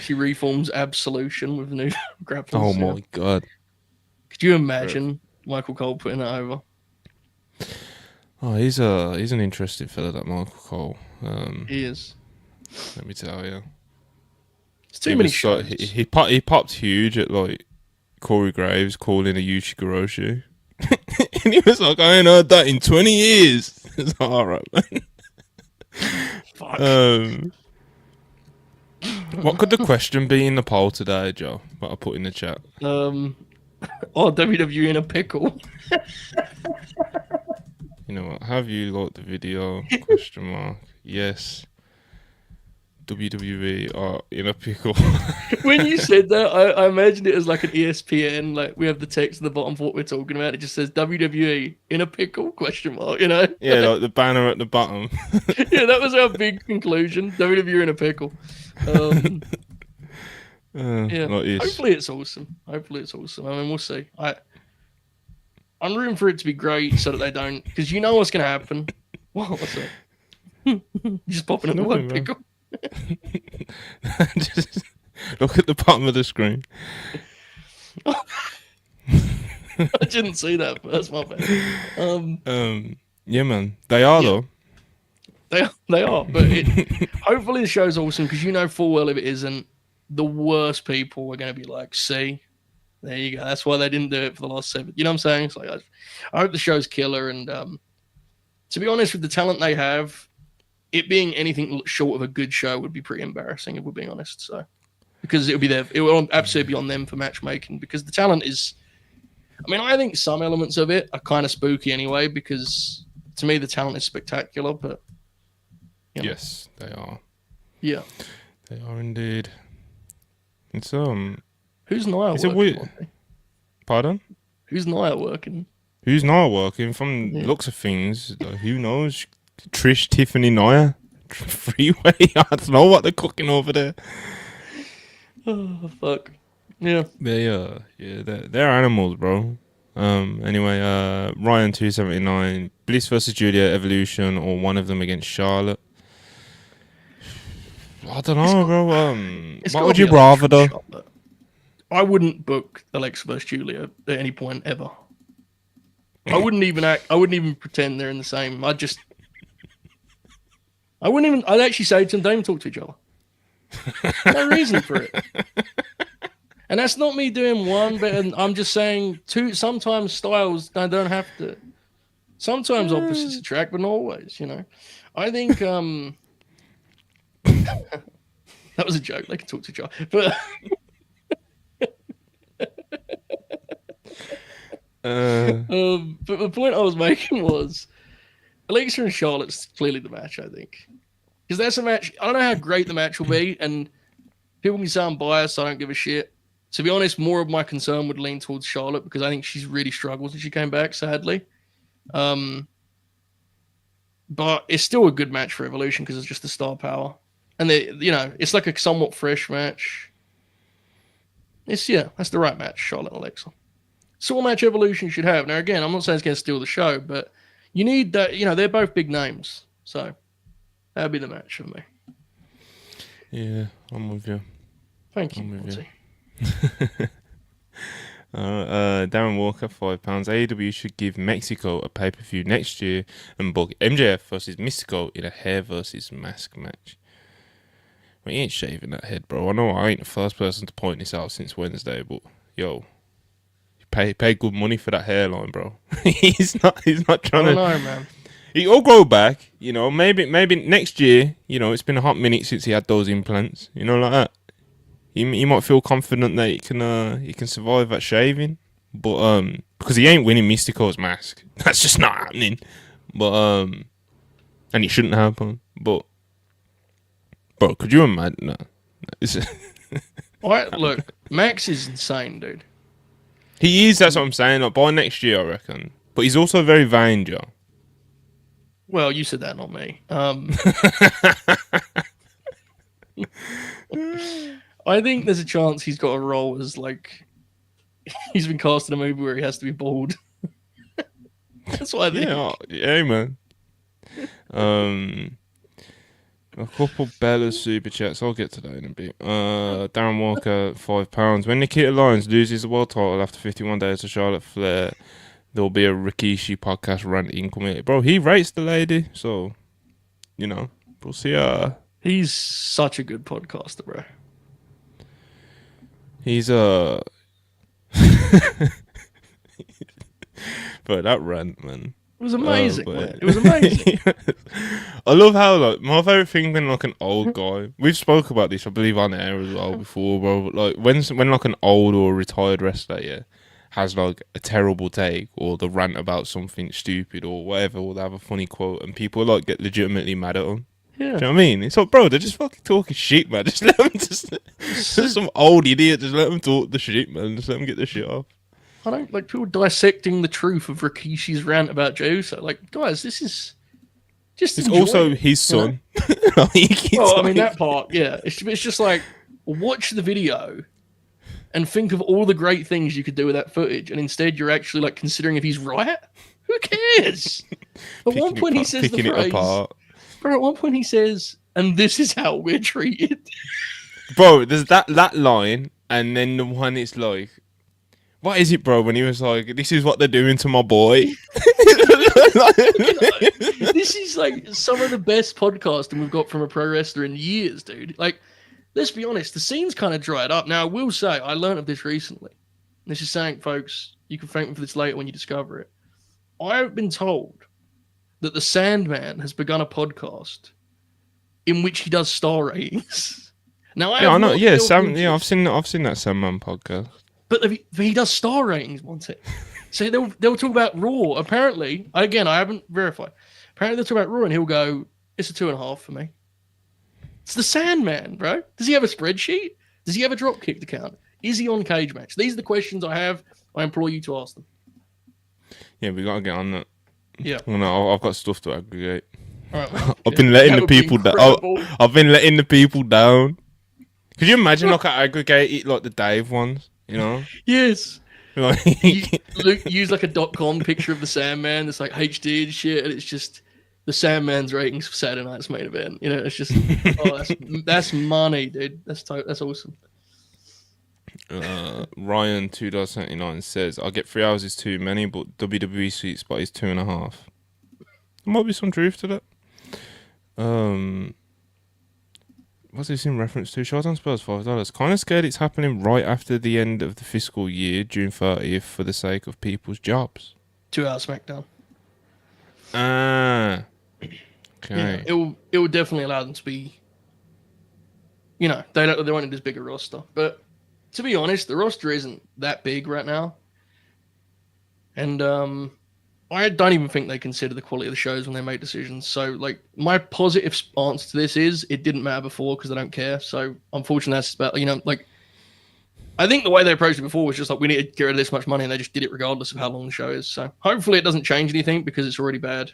She reforms Absolution with new grapplers. Oh my god! Could you imagine Michael Cole putting that over? Oh, he's an interesting fella, that Michael Cole. He is. Let me tell you. It's too many shows. He popped huge at like Corey Graves calling a Yuchikaroshi. And he was like, I ain't heard that in 20 years. It's like, all right, man. Fuck. What could the question be in the poll today, Joe? What I put in the chat. WWE in a pickle. You know what? Have you liked the video? Question mark. Yes. WWE are in a pickle. When you said that, I imagined it as like an ESPN. Like we have the text at the bottom for what we're talking about. It just says WWE in a pickle? Question mark. You know? Yeah, like the banner at the bottom. Yeah, that was our big conclusion. WWE in a pickle. Yeah. Hopefully it's awesome. I mean, we'll see. I'm rooting for it to be great so that they don't, because you know what's going to happen. What's that? Just popping in the word pickle. Just look at the bottom of the screen. I didn't see that, but that's my bad. Yeah, man. They are, though. They are. But hopefully the show's awesome because you know full well if it isn't, the worst people are going to be like, see, there you go. That's why they didn't do it for the last 7. You know what I'm saying? It's like, I hope the show's killer. And to be honest, with the talent they have, it being anything short of a good show would be pretty embarrassing, if we're being honest. So, because it will absolutely be on them for matchmaking because the talent is. I mean, I think some elements of it are kind of spooky anyway because to me the talent is spectacular. But you know. Yes, they are. Yeah, they are indeed. It's Who's Nia it's working? a weird. Pardon? Who's Nia working? Who's Nia working? From looks of things, who knows? Trish, Tiffany, Nia, Freeway. I don't know what they're cooking over there. Oh fuck. Yeah. They're animals, bro. Anyway, Ryan 279, Bliss versus Julia, Evolution, or one of them against Charlotte. I don't know, bro. What would you rather, though? Charlotte. I wouldn't book Alexa versus Julia at any point ever. I wouldn't even pretend they're in the same. I'd actually say to them, don't even talk to each other. No reason for it. And that's not me doing one, but I'm just saying sometimes styles don't have to. Sometimes opposites attract, but not always, you know. I think that was a joke. They can talk to each other. But but the point I was making was Alexa and Charlotte's clearly the match, I think. Because that's a match. I don't know how great the match will be, and people can say I'm biased. I don't give a shit. To be honest, more of my concern would lean towards Charlotte because I think she's really struggled since she came back, sadly. But it's still a good match for Evolution because it's just the star power. And it's like a somewhat fresh match. That's the right match, Charlotte and Alexa. Sort of match Evolution should have. Now, again, I'm not saying it's going to steal the show, but you need that. They're both big names. So that'd be the match for me. Yeah, I'm with you. Thank you, Monty. Darren Walker, £5. AEW should give Mexico a pay-per-view next year and book MJF versus Mystico in a hair versus mask match. Well, he ain't shaving that head, bro. I know I ain't the first person to point this out since Wednesday, but yo, pay good money for that hairline, bro. he's not trying to. I don't know, man. He'll grow back, maybe next year. It's been a hot minute since he had those implants, like that. He might feel confident that he can survive that shaving, but because he ain't winning Mystico's mask, that's just not happening. But and he shouldn't happen. But bro, could you imagine that? Look, Max is insane, dude. He is. That's what I'm saying. Like by next year, I reckon. But he's also very vain, Joe. Well, you said that, not me. I think there's a chance he's got a role as he's been cast in a movie where he has to be bald. That's what I think. Yeah, man. A couple Bella super chats. I'll get to that in a bit. Darren Walker, £5. When Nikita Lyons loses the world title after 51 days to Charlotte Flair, there'll be a Rikishi podcast rant incoming. Bro, he rates the lady, so we'll see. He's such a good podcaster, bro. He's Bro, that rant, man. It was amazing. It was amazing. I love how my favorite thing when an old guy. We've spoke about this, I believe, on air as well before, bro. But when an old or retired wrestler has a terrible take or the rant about something stupid or whatever, or they have a funny quote and people get legitimately mad at them. Yeah. Do you know what I mean? It's like, bro, they're just fucking talking shit, man. Just let them just some old idiot. Just let them talk the shit, man. Just let them get the shit off. I don't like people dissecting the truth of Rikishi's rant about Jey Uso. Guys, this is just. It's also his son. Well, I mean that part, yeah. It's just watch the video and think of all the great things you could do with that footage, and instead you're actually considering if he's right. Who cares? At one point he says the phrase. Bro, at one point he says, "And this is how we're treated." Bro, there's that line, and then the one it's What is it, bro? When he was like, "This is what they're doing to my boy." This is like some of the best podcasting we've got from a pro wrestler in years, dude. Like, let's be honest, the scene's kind of dried up. Now, I will say, I learned of this recently. This is saying, folks, you can thank me for this later when you discover it. I've been told that the Sandman has begun a podcast in which he does star ratings. Now, I know. Yeah, Sam. Yeah, I've seen that Sandman podcast. But he does star ratings, won't it? So they'll talk about Raw. Apparently, again, I haven't verified. Apparently, they'll talk about Raw, and he'll go, "It's a 2.5 for me." It's the Sandman, bro. Does he have a spreadsheet? Does he have a drop kick to count? Is he on Cage Match? These are the questions I have. I implore you to ask them. Yeah, we gotta get on that. Yeah. I've got stuff to aggregate. All right, well, I've been letting the people down. I've been letting the people down. Could you imagine like I aggregate it like the Dave ones? You know? Yes. Like, use like a .com picture of the Sandman that's like HD and shit, and it's just the Sandman's ratings for Saturday night's main event. You know, it's just that's money, dude. That's awesome. Ryan 2.79 says, "I get 3 hours is too many, but WWE sweet spot is 2.5." There might be some truth to that. What's this in reference to? Short on Spurs $5. Kind of scared it's happening right after the end of the fiscal year, June 30th, for the sake of people's jobs. 2 hour SmackDown. Okay. Yeah, it will definitely allow them to be. You know, they wanted this bigger roster, but to be honest, the roster isn't that big right now, and I don't even think they consider the quality of the shows when they make decisions. So, like, my positive answer to this is it didn't matter before because they don't care. So, unfortunately, that's about, you know, like, I think the way they approached it before was just like, we need to get rid of this much money, and they just did it regardless of how long the show is. So, hopefully, it doesn't change anything because it's already bad.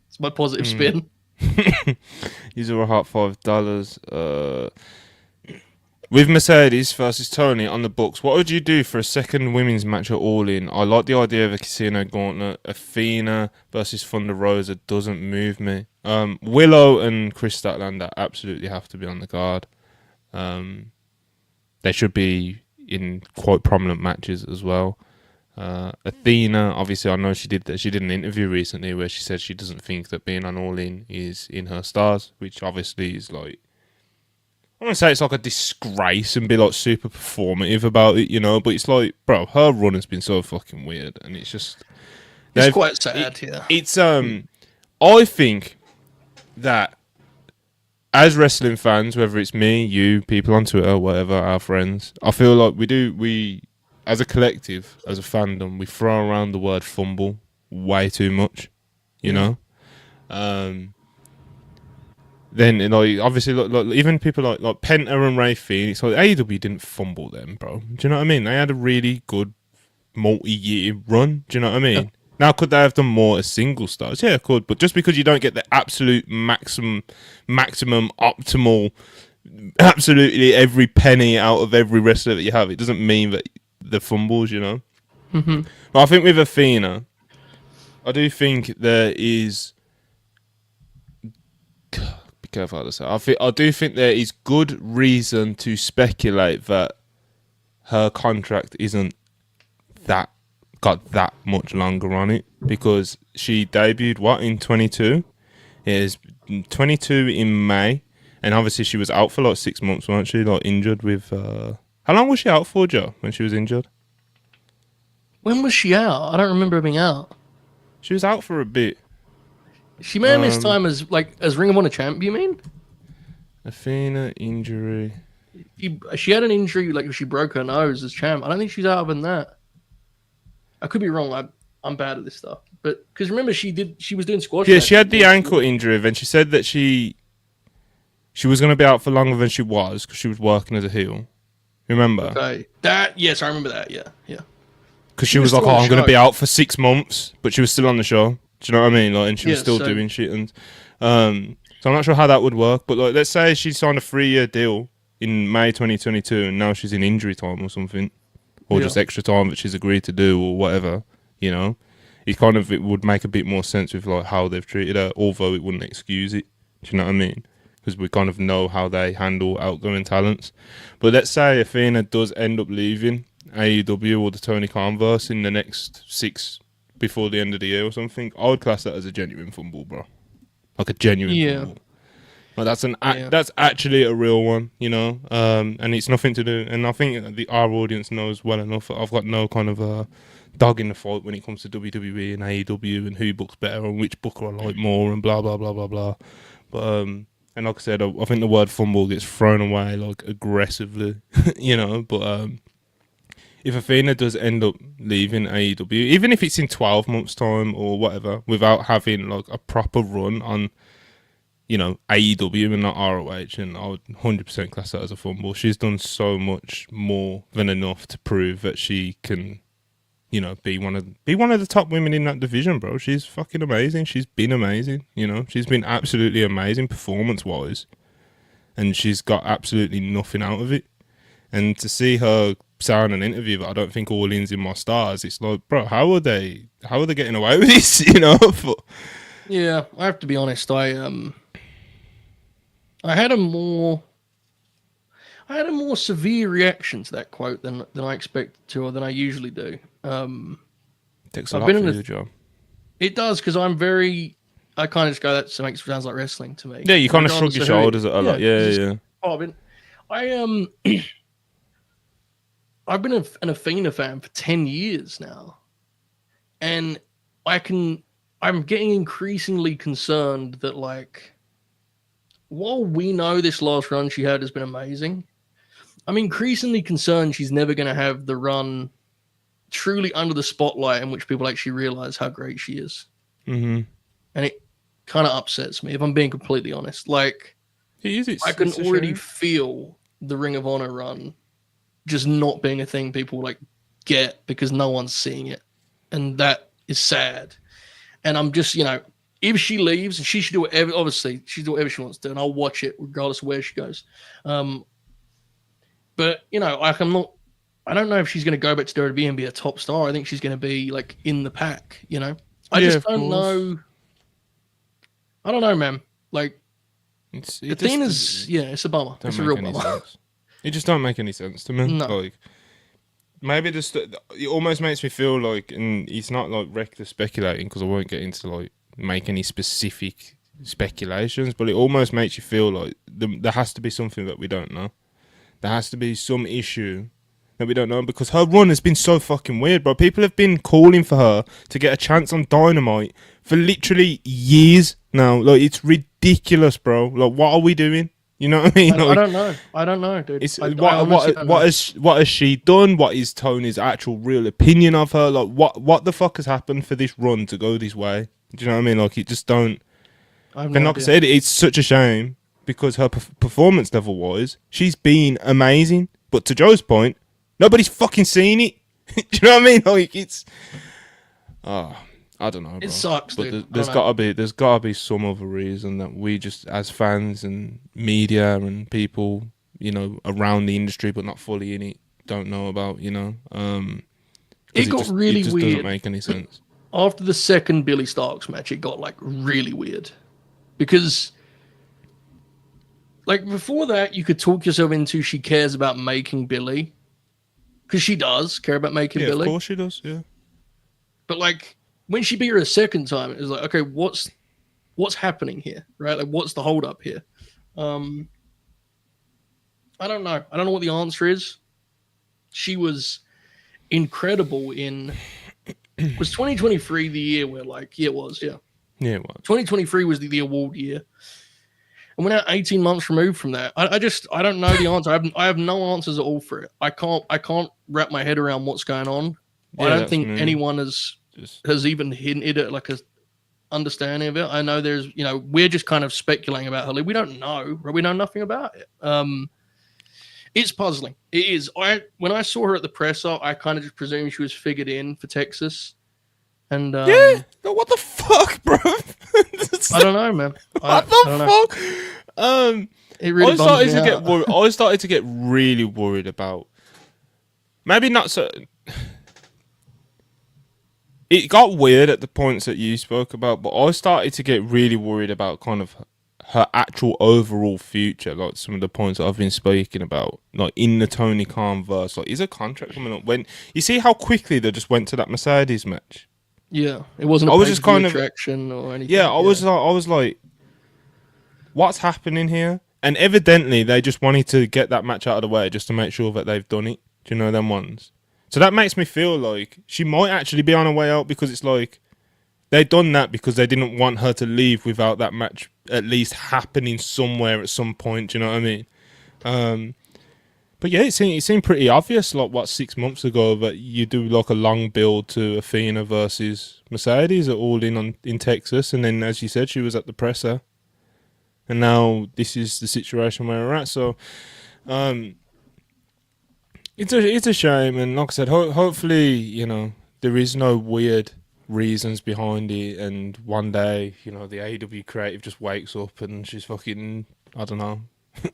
It's my positive spin. User a heart $5. With Mercedes versus Tony on the books, what would you do for a second women's match at All In? I like the idea of a casino gauntlet. Athena versus Thunder Rosa doesn't move me. Willow and Chris Statlander absolutely have to be on the card. They should be in quite prominent matches as well. Athena, obviously, I know she did an interview recently where she said she doesn't think that being on All In is in her stars, which obviously is like, I don't want to say it's like a disgrace and be like super performative about it, you know, but it's like, bro, her run has been so fucking weird, and it's just, it's quite sad. It's I think that as wrestling fans, whether it's me, you, people on Twitter, whatever, our friends, I feel like we as a collective, as a fandom, we throw around the word fumble way too much, you know. Then, like, obviously, like even people like Penta and Ray Phoenix, like AEW didn't fumble them, bro. Do you know what I mean? They had a really good multi-year run. Do you know what I mean? Yeah. Now, could they have done more as single stars? Yeah, could. But just because you don't get the absolute maximum, optimal, absolutely every penny out of every wrestler that you have, it doesn't mean that the fumbles, you know. Mm-hmm. But I think with Athena, I do think there is. Careful how to say. I do think there is good reason to speculate that her contract isn't got that much longer on it, because she debuted in 22. It is 22 in May, and obviously she was out for like 6 months, wasn't she? Like injured with. How long was she out for, Joe? When she was injured? When was she out? I don't remember her being out. She was out for a bit. She may have missed time as Ring of Honor champ, you mean? Athena injury. She had an injury, like she broke her nose as champ. I don't think she's out than that. I could be wrong. I'm bad at this stuff. But because remember, she was doing squash. Yeah, she had the ankle injury, and she said that she was going to be out for longer than she was because she was working as a heel. Remember? Okay. Yes, I remember that. Yeah. Because she was like, I'm going to be out for 6 months, but she was still on the show. Do you know what I mean? Like, and she was still doing shit, and so I'm not sure how that would work. But like, let's say she signed a 3-year deal in May 2022, and now she's in injury time or something, or just extra time that she's agreed to do, or whatever. You know, it would make a bit more sense with like how they've treated her, although it wouldn't excuse it. Do you know what I mean? Because we kind of know how they handle outgoing talents. But let's say Athena does end up leaving, AEW or the Tony Khan verse in the next 6 before the end of the year or something, I would class that as a genuine fumble, bro. Like a genuine fumble. Like that's actually a real one, you know. And it's nothing to do. And I think our audience knows well enough. I've got no kind of dog in the fight when it comes to WWE and AEW and who books better and which booker I like more and blah blah blah blah blah. But and like I said, I think the word fumble gets thrown away like aggressively, you know. But if Athena does end up leaving AEW, even if it's in 12 months' time or whatever, without having like a proper run on, you know, AEW and not ROH, and I would 100% class that as a fumble. She's done so much more than enough to prove that she can, you know, be one of the top women in that division, bro. She's fucking amazing. She's been amazing, you know. She's been absolutely amazing performance-wise, and she's got absolutely nothing out of it. And to see her say in an interview that I don't think all in's in my stars, it's like, bro, how are they getting away with this, you know? Yeah, I have to be honest. I had a more severe reaction to that quote than I expected to, or than I usually do. Takes a lot for your job. It does, because I kind of just go, that sounds like wrestling to me. Yeah, you kind of shrug your shoulders at a lot. Yeah. I've been an Athena fan for 10 years now, and I'm getting increasingly concerned that, like, while we know this last run she had has been amazing, I'm increasingly concerned she's never going to have the run truly under the spotlight in which people actually realize how great she is. Mm-hmm. And it kind of upsets me, if I'm being completely honest. Like, I can already feel the Ring of Honor run just not being a thing people like get because no one's seeing it. And that is sad. And I'm just, you know, if she leaves, and she should do whatever, obviously, she should do whatever she wants to do, and I'll watch it regardless of where she goes. But, you know, like, I don't know if she's going to go back to WWE and be a top star. I think she's going to be, like, in the pack, you know? I just don't know. I don't know, man. Like, Athena's, it's a bummer. It's a real bummer. Sense. It just don't make any sense to me. No. Like, maybe it almost makes me feel like, and it's not like reckless speculating because I won't get into like make any specific speculations, but it almost makes you feel like there has to be something that we don't know. There has to be some issue that we don't know, because her run has been so fucking weird, bro. People have been calling for her to get a chance on Dynamite for literally years now. Like, it's ridiculous, bro. Like, what are we doing? You know what I mean? Like, I don't know, dude. What has she done? What is Tony's actual real opinion of her? Like, what the fuck has happened for this run to go this way? Do you know what I mean? Like, it just don't. And like I said, it's such a shame because her performance level wise, she's been amazing. But to Joe's point, nobody's fucking seen it. Do you know what I mean? Like, it's. I don't know, bro. It sucks, but dude. There's gotta be some other reason that we just, as fans and media and people, you know, around the industry but not fully in it, don't know about. You know, it got really weird. Doesn't make any sense. After the second Billy Starks match, it got like really weird because, like, before that, you could talk yourself into she cares about making Billy, because she does care about making Billy. Of course she does. Yeah, but like, when she beat her a second time, it was like, okay, what's happening here, right? Like, what's the hold up here? I don't know. I don't know what the answer is. She was incredible in. Was 2023 the year where, like, it was. 2023 was the award year, and we're now 18 months removed from that. I don't know the answer. I have no answers at all for it. I can't wrap my head around what's going on. I don't think anyone has even hinted at like a understanding of it. I know there's, you know, we're just kind of speculating about her. We don't know, right? We know nothing about it. It's puzzling. It is. When I saw her at the presser, I kind of just presumed she was figured in for Texas. And what the fuck, bro? I don't know, man. What the fuck? It really I started to get worried. I started to get really worried about. Maybe not so. It got weird at the points that you spoke about, but I started to get really worried about kind of her actual overall future, like some of the points that I've been speaking about, like in the Tony Khan verse, like is a contract coming up? When you see how quickly they just went to that Mercedes match, Yeah, it wasn't. I was just kind of attraction or anything. yeah. I was like, what's happening here? And evidently they just wanted to get that match out of the way just to make sure that they've done it. Do you know them ones? So that makes me feel like she might actually be on her way out, because it's like they've done that because they didn't want her to leave without that match at least happening somewhere at some point. Do you know what I mean? But yeah, it seemed pretty obvious, like 6 months ago, that you do like a long build to Athena versus Mercedes at All in Texas, and then as you said, she was at the presser, and now this is the situation where we're at. So it's a shame, and like I said, hopefully there is no weird reasons behind it, and one day the AEW creative just wakes up and she's fucking, I don't know,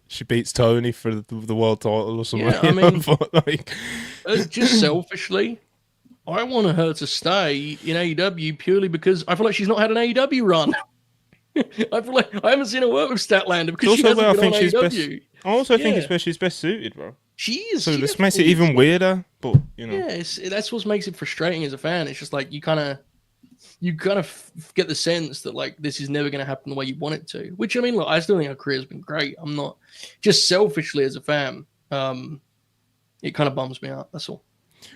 she beats Tony for the world title or something. Yeah, I mean, like, just selfishly, I wanted her to stay in AEW purely because I feel like she's not had an AEW run. I feel like I haven't seen her work with Statlander because she hasn't been on AEW. I also think it's where she's best suited, bro. She is. So this makes it even weirder, but yeah, that's what makes it frustrating as a fan. It's just like you kind of get the sense that like this is never going to happen the way you want it to. Which, I mean, look, I still think her career's been great. I'm not, just selfishly as a fan, it kind of bums me out. That's all.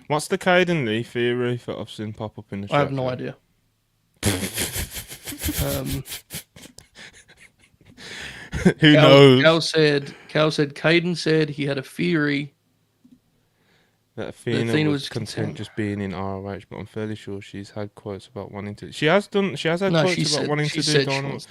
What's the Caden Lee theory that I've seen pop up in the chat? I have no idea. Who knows? Cal said Caden said he had a theory that Athena was content just being in ROH, but I'm fairly sure she's had quotes about wanting to. She has had quotes about wanting to do Dynamite.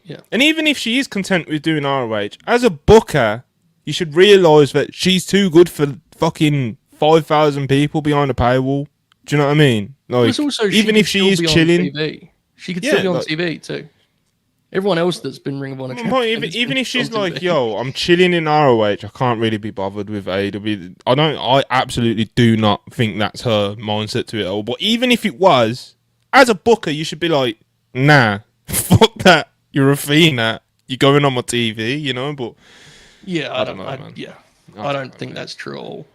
Yeah. And even if she is content with doing ROH, as a booker, you should realise that she's too good for fucking 5,000 people behind a paywall. Do you know what I mean? Like, even if she is chilling, she could still be on TV too. Everyone else that's been Ring of Honor champion, even if she's like, yo, I'm chilling in ROH, I can't really be bothered with AEW. I absolutely do not think that's her mindset to it all. But even if it was, as a booker, you should be like, nah, fuck that. You're Athena. You're going on my TV, but yeah, I don't know, man. Yeah. I don't think that's true at all.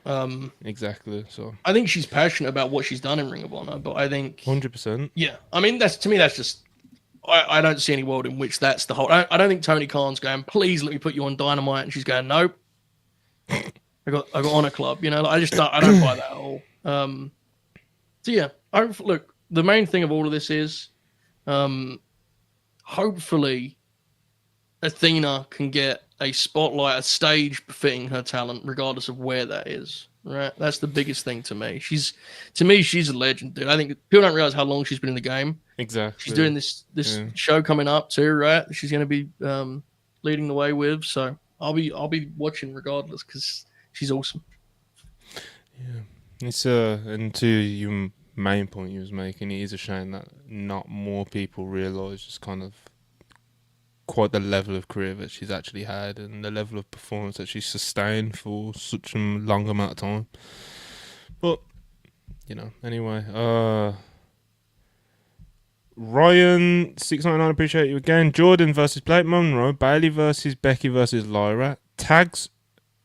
Exactly. So I think she's passionate about what she's done in Ring of Honor, but I think 100%. Yeah, I mean, that's just. I don't see any world in which that's the whole. I don't think Tony Khan's going, please let me put you on Dynamite, and she's going, nope. I got Honor Club. I don't buy that at all. So yeah, look. The main thing of all of this is, hopefully, Athena can get a spotlight, a stage befitting her talent, regardless of where that is. Right, that's the biggest thing to me. She's a legend, dude. I think people don't realize how long she's been in the game. Exactly. She's doing this show coming up too, right? She's going to be leading the way with. So I'll be watching regardless because she's awesome. Yeah, it's and to your main point you was making, it is a shame that not more people realise just kind of quite the level of career that she's actually had and the level of performance that she's sustained for such a long amount of time. But anyway, Ryan 699, appreciate you again. Jordan versus Blake Monroe, Bailey versus Becky versus Lyra, tags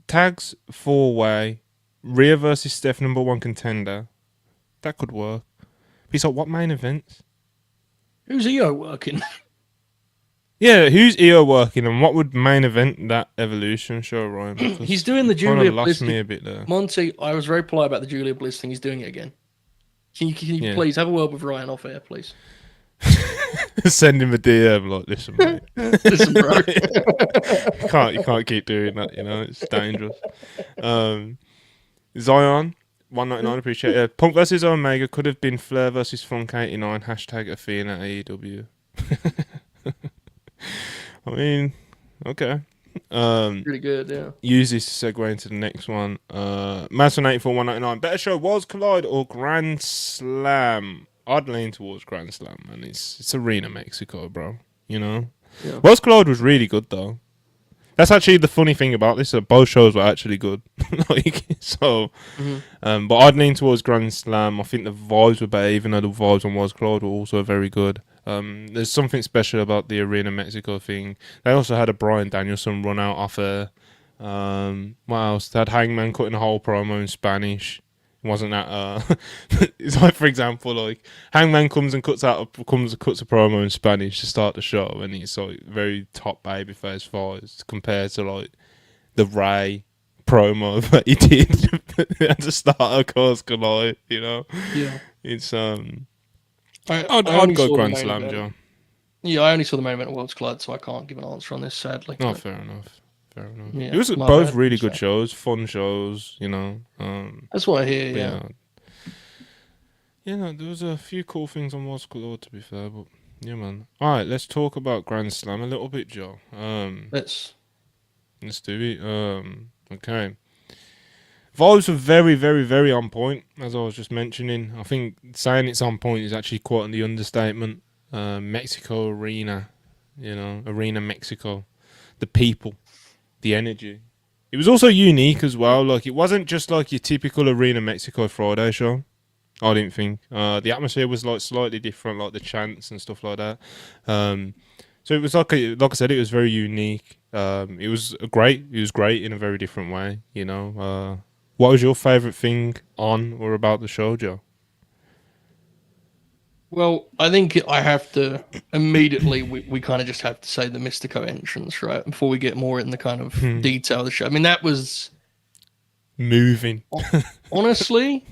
4-way, Rhea versus Steph #1 contender. That could work. He's like, what main events? Who's EO working? Yeah, who's EO working, and what would main event that Evolution show, Ryan? He's doing the Julia Bliss. Lost me a bit there. Monty, I was very polite about the Julia Bliss thing. He's doing it again. Can you please have a word with Ryan off air, please? Send him a DM like, listen, mate. Listen, bro. You can't keep doing that. It's dangerous. Zion 199, appreciate it. Punk versus Omega could have been Flair versus Funk 89. # Athena AEW. I mean, okay. Pretty good, yeah. Use this to segue into the next one. Madison 84 199. Better show was Collide or Grand Slam? I'd lean towards Grand Slam, man. It's Arena Mexico, bro. Yeah. Worlds Collide was really good though. That's actually the funny thing about this. Both shows were actually good. But I'd lean towards Grand Slam. I think the vibes were better, even though the vibes on Worlds Collide were also very good. There's something special about the Arena Mexico thing. They also had a Bryan Danielson run out off a. What else? They had Hangman cutting a whole promo in Spanish. It wasn't that? It's like, for example, like Hangman comes and cuts a promo in Spanish to start the show, and it's like very top babyface vibes compared to like the Ray promo that he did at the start of Cause Collide. You know, Yeah. it's I'd go Grand Slam, Joe. Yeah, I only saw the main event of World's Collide, so I can't give an answer on this, sadly. Oh, fair enough. Yeah, It was both really good shows, fun shows, you know. That's what I hear, yeah. Yeah, no, there was a few cool things on World's Collide, to be fair, but yeah, man. All right, let's talk about Grand Slam a little bit, Joe. Let's do it. Okay. Vibes were very, very, very on point, as I was just mentioning. I think saying it's on point is actually quite the understatement. Mexico Arena, you know, Arena Mexico. The people, the energy. It was also unique as well. Like, it wasn't just like your typical Arena Mexico Friday show. I didn't think. The atmosphere was like slightly different, like the chants and stuff like that. So it was like I said, it was very unique. It was great in a very different way, you know. What was your favourite thing on or about the show, Joe? Well, I think I have to immediately, we kind of just have to say the Mystico entrance, right? Before we get more in the kind of detail of the show. I mean, that was... moving. Honestly,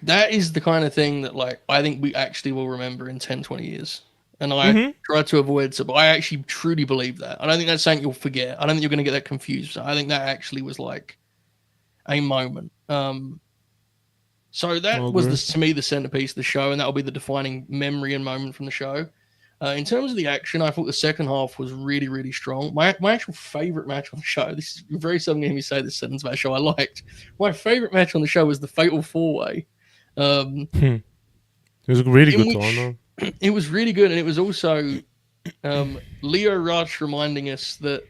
that is the kind of thing that, like, I think we actually will remember in 10, 20 years. And I try to avoid it, but I actually truly believe that. I don't think that's something you'll forget. I don't think you're going to get that confused. I think that actually was, like, a moment. So that was, to me, the centerpiece of the show, and that will be the defining memory and moment from the show. In terms of the action, I thought the second half was really, really strong. My actual favorite match on the show, this is very seldom to hear me say this sentence about a show I liked. My favorite match on the show was the Fatal 4-Way. It was a really good time, though. It was really good, and it was also Leo Rush reminding us that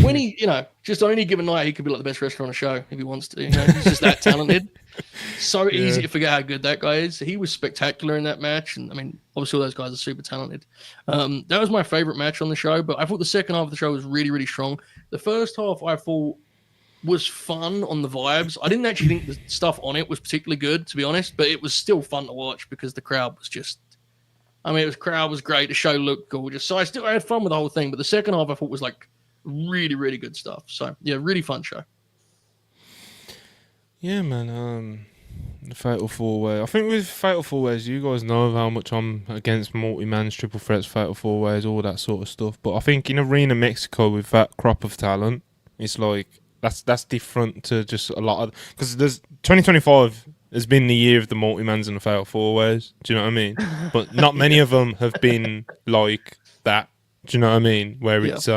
when he, you know, just on any given night, he could be like the best wrestler on a show if he wants to. You know, he's just that talented. So easy to forget how good that guy is. He was spectacular in that match, and I mean, obviously all those guys are super talented. That was my favorite match on the show, but I thought the second half of the show was really, really strong. The first half I thought was fun on the vibes. I didn't actually think the stuff on it was particularly good, to be honest, but it was still fun to watch because the crowd was just, I mean, crowd was great. The show looked gorgeous. So I had fun with the whole thing, but the second half I thought was like really, really good stuff. So yeah, really fun show. Yeah, man. The Fatal 4-Way. I think with Fatal 4-Ways, you guys know how much I'm against multi-mans, triple threats, Fatal 4-Ways, all that sort of stuff. But I think in Arena Mexico with that crop of talent, it's like that's different to just a lot of, because there's 2025 has been the year of the multi-mans and the Fatal 4-Ways. Do you know what I mean? But not many of them have been like that. Do you know what I mean? Where it's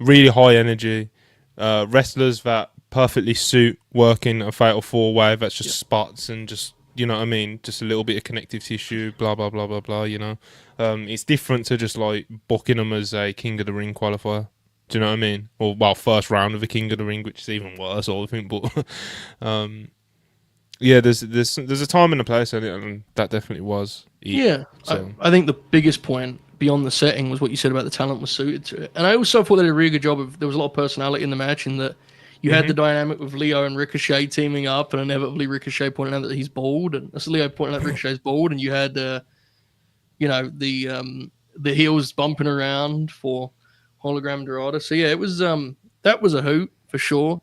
really high energy, wrestlers that perfectly suit working a Fatal 4-Way that's just spots and just, you know what I mean, just a little bit of connective tissue, blah blah blah blah blah, you know. It's different to just like booking them as a King of the Ring qualifier. Do you know what I mean? Or well, first round of the King of the Ring, which is even worse, I think. But yeah, there's a time and a place, and that definitely was. So. I think the biggest point beyond the setting was what you said about the talent was suited to it, and I also thought they did a really good job of, there was a lot of personality in the match, in that you had the dynamic with Leo and Ricochet teaming up, and inevitably Ricochet pointing out that he's bald, and that's Leo pointing out Ricochet's bald, and you had, you know, the heels bumping around for Hologram Dorada. So yeah, it was that was a hoot for sure.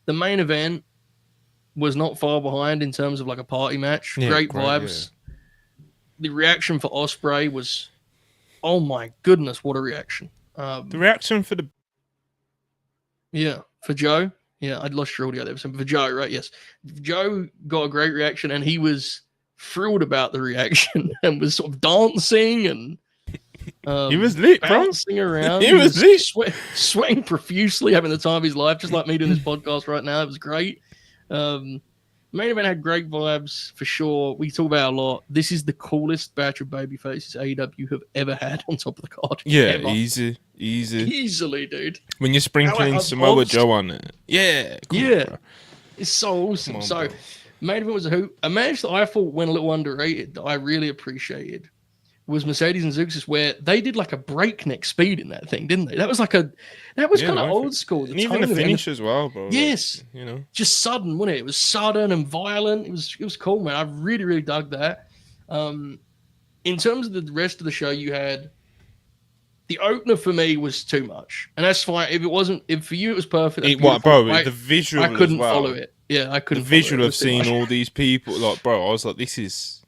The main event was not far behind in terms of like a party match. Yeah, great vibes. Yeah. The reaction for Ospreay was, oh my goodness, what a reaction! The reaction for for Joe. Yeah, I'd lost your audio there. So for Joe, right? Yes. Joe got a great reaction, and he was thrilled about the reaction and was sort of dancing and he was lit, bouncing bro. Around. He was lit. Sweating profusely, having the time of his life, just like me doing this podcast right now. It was great. Main event had great vibes for sure. We talk about it a lot. This is the coolest batch of babyfaces AEW have ever had on top of the card. Yeah, ever. Easily, dude. When you're sprinkling Samoa Joe on it. Yeah. Bro. It's so awesome. Main event was a match that I thought went a little underrated, that I really appreciated, was Mercedes and Zeuxis, where they did like a breakneck speed in that thing, didn't they? That was kind of old school. And even the finish as well, bro. Yes, like, just sudden, wasn't it? It was sudden and violent. It was cool, man. I really, really dug that. In terms of the rest of the show, you had the opener for me was too much, and that's fine. If for you it was perfect. The visual, I couldn't as well. follow it. Yeah, I couldn't. The visual of seeing all these people, like, bro, I was like, this is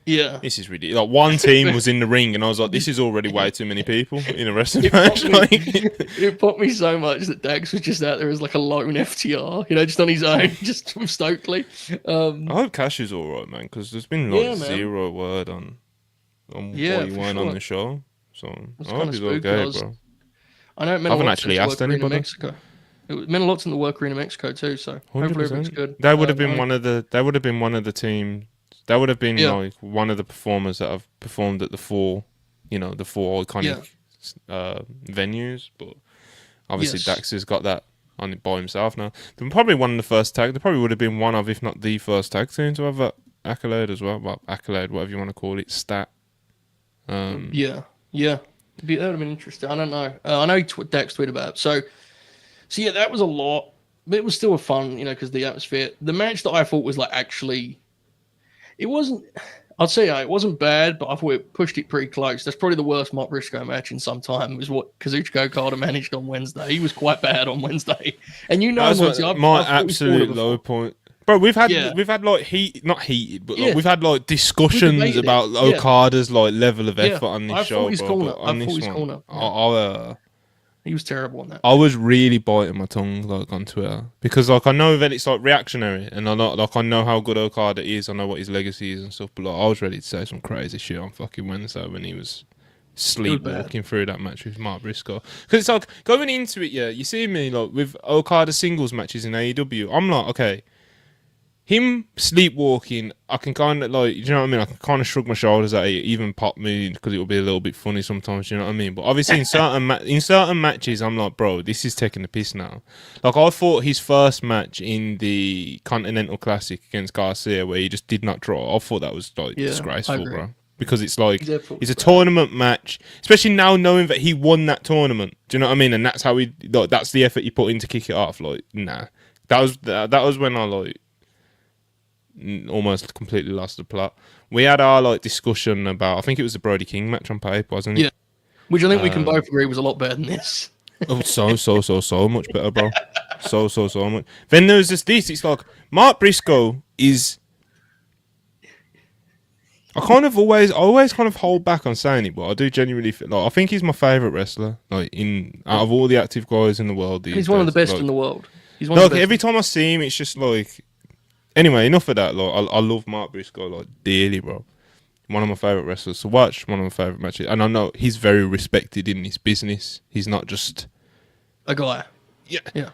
ridiculous. Like, one team was in the ring, and I was like, this is already way too many people in a wrestling match. It popped me so much that Dax was just out there as like a lone FTR, just on his own, just from Stokely. I hope Cash is all right, man, because there's been zero word on why you weren't on the show. So I hope he's okay, bro. I know it meant I haven't actually asked anybody. Mexico. It meant a lot in the work arena in Mexico too. So 100%. Hopefully everything's good. That would have been one of the team. That would have been like one of the performers that have performed at the four iconic venues. But obviously Dax has got that on it by himself now. They're probably one of the first tag. They probably would have been one of, if not the first tag team to have that accolade as well. Well, accolade, whatever you want to call it, stat. Yeah. That would have been interesting. I don't know. I know Dax tweeted about it. So yeah, that was a lot, but it was still a fun, because the atmosphere. The match that I thought was like actually. It wasn't. I'd say it wasn't bad, but I thought it pushed it pretty close. That's probably the worst Mark Briscoe match in some time. Was what Kazuchika Okada managed on Wednesday. He was quite bad on Wednesday, and that was my absolute low point. Bro, we've had like not heated, but we've had like discussions about Okada's like level of effort on this show. I thought his corner. He was terrible on that. I was really biting my tongue like on Twitter because like I know that it's like reactionary, and I know how good Okada is. I know what his legacy is and stuff. But like I was ready to say some crazy shit on fucking Wednesday when he was sleepwalking through that match with Mark Briscoe. Because it's like going into it, you see me like with Okada singles matches in AEW. I'm like, okay. Him sleepwalking, I can kind of like, you know what I mean? I can kind of shrug my shoulders at it, even pop me because it will be a little bit funny sometimes. You know what I mean? But obviously, in certain matches, I'm like, bro, this is taking the piss now. Like I thought his first match in the Continental Classic against Garcia, where he just did not draw, I thought that was like disgraceful, bro. Because it's like it's a tournament match, especially now knowing that he won that tournament. Do you know what I mean? And that's how that's the effort he put in to kick it off. Like, nah, that was when I like. Almost completely lost the plot. We had our like discussion about, I think it was the Brody King match on paper, wasn't it? Yeah, which I think we can both agree was a lot better than this. so much better, bro. So much. Then there's this. It's like Mark Briscoe is. I always kind of hold back on saying it, but I do genuinely feel like I think he's my favorite wrestler. Like out of all the active guys in the world, he's one of the best in the world. He's one of the best. Every time I see him, it's just like. Anyway, enough of that. Like, I love Mark Briscoe like dearly, bro. One of my favorite wrestlers to watch. One of my favorite matches, and I know he's very respected in this business. He's not just a guy. Yeah.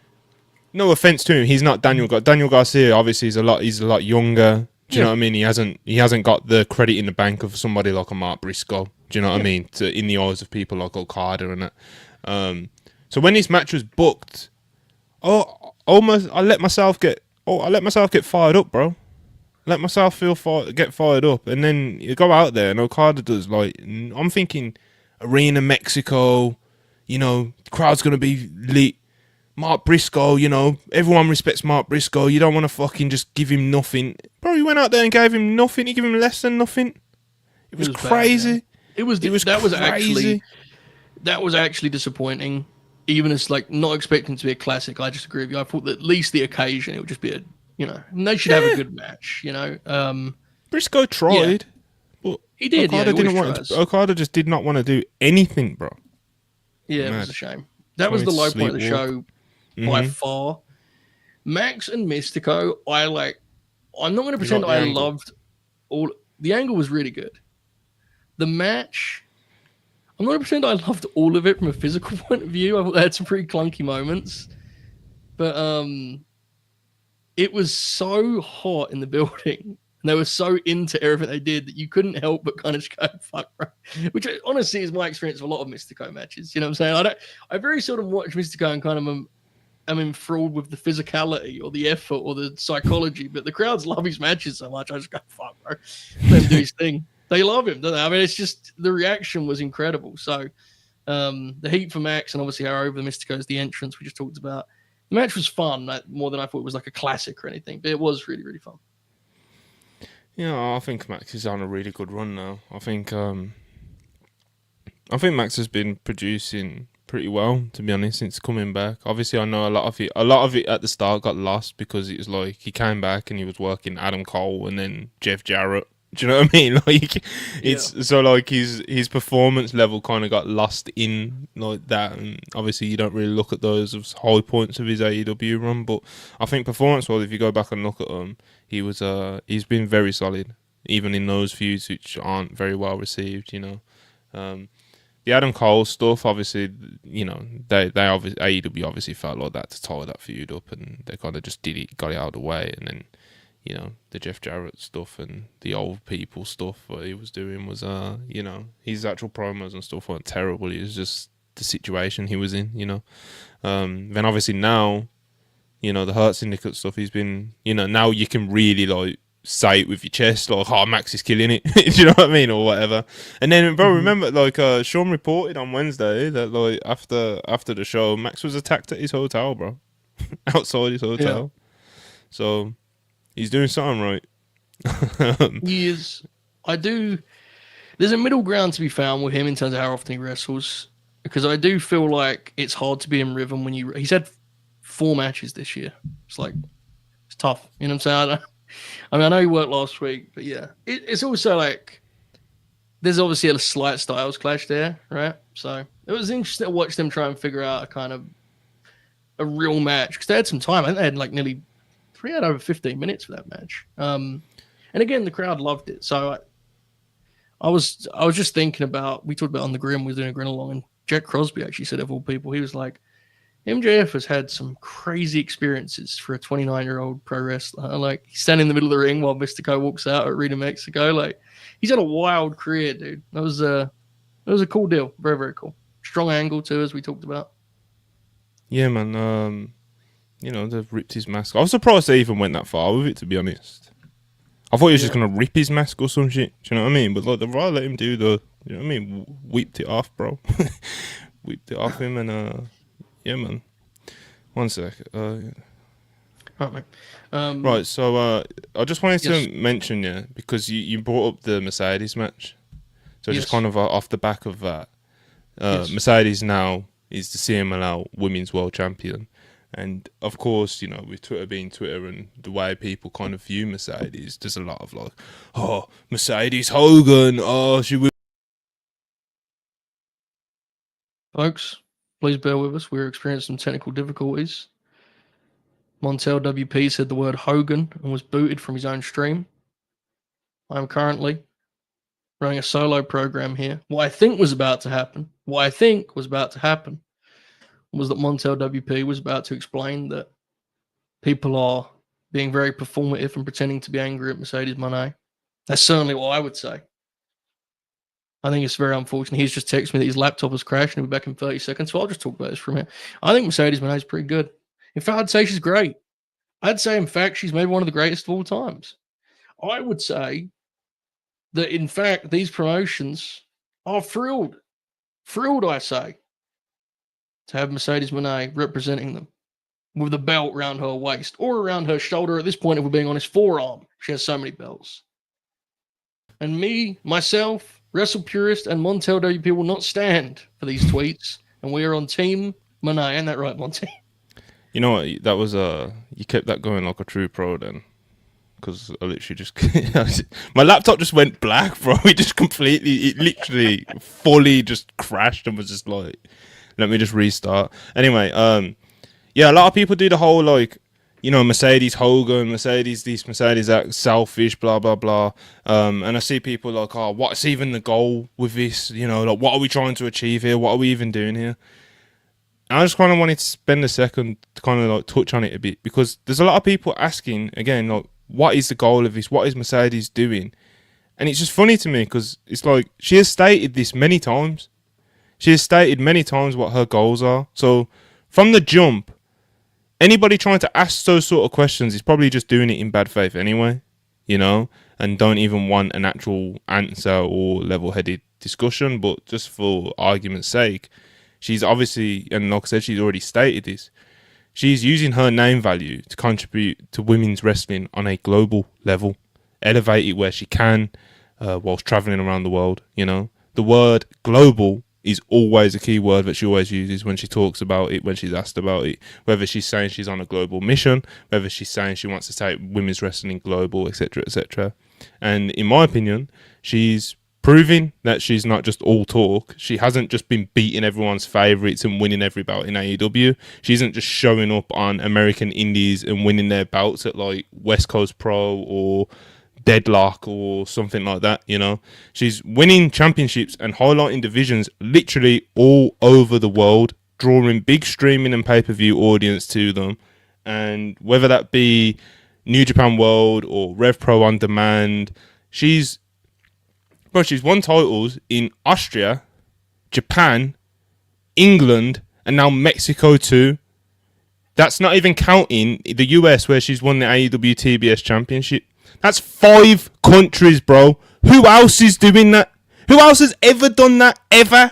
No offense to him, he's not Daniel Garcia. Obviously, he's a lot younger. Do you know what I mean? He hasn't got the credit in the bank of somebody like a Mark Briscoe. Do you know what I mean? In the eyes of people like Okada and that. So when this match was booked, I let myself get fired up, bro. Let myself get fired up, and then you go out there and Okada does like I'm thinking, Arena Mexico, crowd's gonna be lit. Mark Briscoe, everyone respects Mark Briscoe. You don't want to fucking just give him nothing, bro. You went out there and gave him nothing. You give him less than nothing. It was crazy. Bad, that was actually disappointing. Even as like not expecting to be a classic, I just agree with you. I thought that at least the occasion it would just be and they should have a good match. Briscoe tried, but he did. Okada just did not want to do anything, bro. Yeah, it was a shame. That was the low point of the show by far. Max and Mystico, I'm not going to pretend I loved all. The angle was really good. The match. I'm not going to pretend I loved all of it from a physical point of view. I thought they had some pretty clunky moments. But it was so hot in the building. And they were so into everything they did that you couldn't help but kind of just go, fuck, bro. Which honestly is my experience of a lot of Mystico matches. You know what I'm saying? I very seldom watch Mystico and kind of am enthralled with the physicality or the effort or the psychology. But the crowds love his matches so much. I just go, fuck, bro. Let him do his thing. They love him, don't they? I mean, it's just the reaction was incredible. So the heat for Max, and obviously how over the Mystico's the entrance we just talked about. The match was fun, more than I thought it was like a classic or anything, but it was really, really fun. Yeah, I think Max is on a really good run now. I think Max has been producing pretty well, to be honest, since coming back. Obviously, I know a lot of it at the start got lost because it was like he came back and he was working Adam Cole and then Jeff Jarrett. Do you know what I mean? Like, it's so like his performance level kind of got lost in like that, and obviously you don't really look at those as high points of his AEW run. But I think performance-wise, if you go back and look at him, he's been very solid, even in those feuds which aren't very well received. You know, the Adam Cole stuff, obviously, you know, they obviously AEW obviously felt like that to tie that feud up, and they kind of just got it out of the way, and then. You know, the Jeff Jarrett stuff and the old people stuff what he was doing was, you know, his actual promos and stuff weren't terrible. It was just the situation he was in, you know. Then obviously now, you know, the Hurt Syndicate stuff, he's been, you know, now you can really, like, say it with your chest, like, oh, Max is killing it. Do you know what I mean? Or whatever. And then, bro, remember, like, Sean reported on Wednesday that, like, after the show, Max was attacked at his hotel, bro. Outside his hotel. Yeah. So... he's doing something right. He is. There's a middle ground to be found with him in terms of how often he wrestles, because I do feel like it's hard to be in rhythm when he's had 4 matches this year. It's like, it's tough. You know what I'm saying? I know he worked last week, but yeah. It's also like, there's obviously a slight styles clash there, right? So it was interesting to watch them try and figure out a kind of a real match, because they had some time. I think they had like nearly... we had over 15 minutes for that match. And again, the crowd loved it. So I was just thinking about, we talked about on the Grim, we were doing a Grin along, and Jack Crosby actually said of all people, he was like, MJF has had some crazy experiences for a 29-year-old pro wrestler. Like, he's standing in the middle of the ring while Mystico walks out at Arena Mexico. Like, he's had a wild career, dude. That was a cool deal. Very, very cool. Strong angle too, as we talked about. Yeah, man. You know, they've ripped his mask. I was surprised they even went that far with it, to be honest. I thought he was just going to rip his mask or some shit. Do you know what I mean? But, like, the Raw let him do the, you know what I mean? Whipped it off, bro. Whipped it off him, and, yeah, man. One sec. Right, so I just wanted to mention, yeah, because you brought up the Mercedes match. So just kind of off the back of that, Mercedes now is the CMLL Women's World Champion. And of course, you know, with Twitter being Twitter and the way people kind of view Mercedes, there's a lot of like, oh, Mercedes Hogan, oh, she will. Folks, please bear with us. We're experiencing some technical difficulties. Montel WP said the word Hogan and was booted from his own stream. I'm currently running a solo program here. What I think was about to happen was that Montel WP was about to explain that people are being very performative and pretending to be angry at Mercedes Moné. That's certainly what I would say. I think it's very unfortunate. He's just texted me that his laptop has crashed and he'll be back in 30 seconds, so I'll just talk about this for a minute. I think Mercedes Moné is pretty good. In fact, I'd say she's great. I'd say, in fact, she's maybe one of the greatest of all times. I would say that, in fact, these promotions are thrilled, I say, to have Mercedes Moné representing them with a belt around her waist or around her shoulder. At this point, if we're being honest, forearm. She has so many belts. And me, myself, Wrestle Purist, and Montel WP will not stand for these tweets. And we are on Team Moné. Ain't that right, Monty? You know what? That was you kept that going like a true pro then. Because I literally just... my laptop just went black, bro. It literally fully just crashed and was just like... let me just restart. Anyway, yeah, a lot of people do the whole, like, you know, Mercedes Hogan, Mercedes this, Mercedes that, selfish, blah, blah, blah. And I see people like, oh, what's even the goal with this? You know, like, what are we trying to achieve here? What are we even doing here? And I just kind of wanted to spend a second to kind of, like, touch on it a bit, because there's a lot of people asking, again, like, what is the goal of this? What is Mercedes doing? And it's just funny to me, because it's like, she has stated this many times. She has stated many times what her goals are. So, from the jump, anybody trying to ask those sort of questions is probably just doing it in bad faith anyway, you know? and don't even want an actual answer or level-headed discussion, but just for argument's sake, she's obviously, and like I said, she's already stated this, she's using her name value to contribute to women's wrestling on a global level, elevate it where she can, whilst traveling around the world. You know, the word global is always a key word that she always uses when she talks about it, when she's asked about it, whether she's saying she's on a global mission, whether she's saying she wants to take women's wrestling global, etc., etc. And in my opinion, she's proving that she's not just all talk. She hasn't just been beating everyone's favourites and winning every bout in AEW. She isn't just showing up on American Indies and winning their bouts at like West Coast Pro or Deadlock or something like that, you know. She's winning championships and highlighting divisions literally all over the world, drawing big streaming and pay-per-view audience to them. And whether that be New Japan World or Rev Pro On Demand, she's won titles in Austria, Japan, England, and now Mexico too. That's not even counting the US, where she's won the AEW TBS Championship. That's 5 countries, bro. Who else is doing that? Who else has ever done that, ever?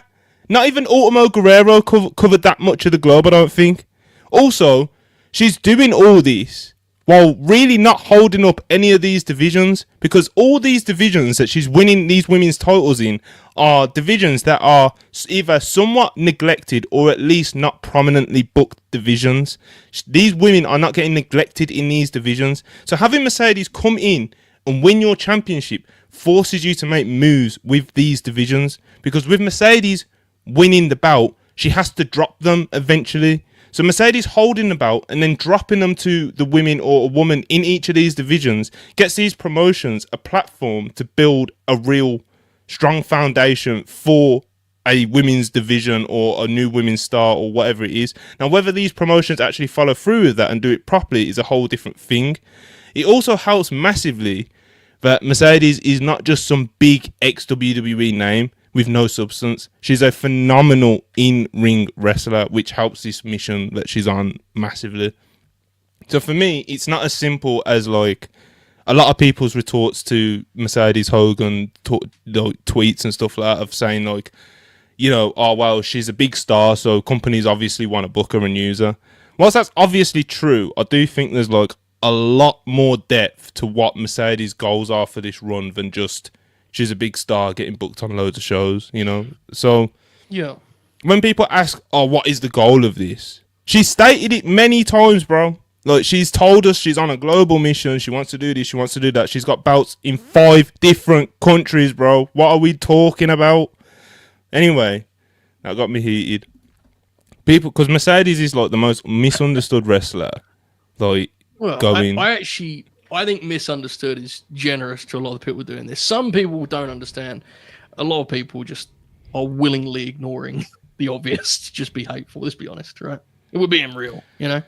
Not even Ultimo Guerrero covered that much of the globe, I don't think. Also, she's doing all this while really not holding up any of these divisions, because all these divisions that she's winning these women's titles in are divisions that are either somewhat neglected or at least not prominently booked divisions. These women are not getting neglected in these divisions. So having Mercedes come in and win your championship forces you to make moves with these divisions, because with Mercedes winning the bout, she has to drop them eventually. So Mercedes holding the belt and then dropping them to the women or a woman in each of these divisions gets these promotions a platform to build a real strong foundation for a women's division or a new women's star or whatever it is. Now, whether these promotions actually follow through with that and do it properly is a whole different thing. It also helps massively that Mercedes is not just some big ex-WWE name with no substance. She's a phenomenal in-ring wrestler, which helps this mission that she's on massively. So for me, it's not as simple as like a lot of people's retorts to Mercedes Hogan tweets and stuff like that of saying like, you know, oh, well, she's a big star, so companies obviously want to book her and use her. Whilst that's obviously true, I do think there's like a lot more depth to what Mercedes' goals are for this run than just she's a big star getting booked on loads of shows, you know? So, yeah. When people ask, oh, what is the goal of this? She stated it many times, bro. Like, she's told us she's on a global mission. She wants to do this. She wants to do that. She's got belts in 5 different countries, bro. What are we talking about? Anyway, that got me heated. People, because Mercedes is like the most misunderstood wrestler. Like, well, I think misunderstood is generous to a lot of people doing this. Some people don't understand. A lot of people just are willingly ignoring the obvious to just be hateful. Let's be honest, right? It would be real, you know.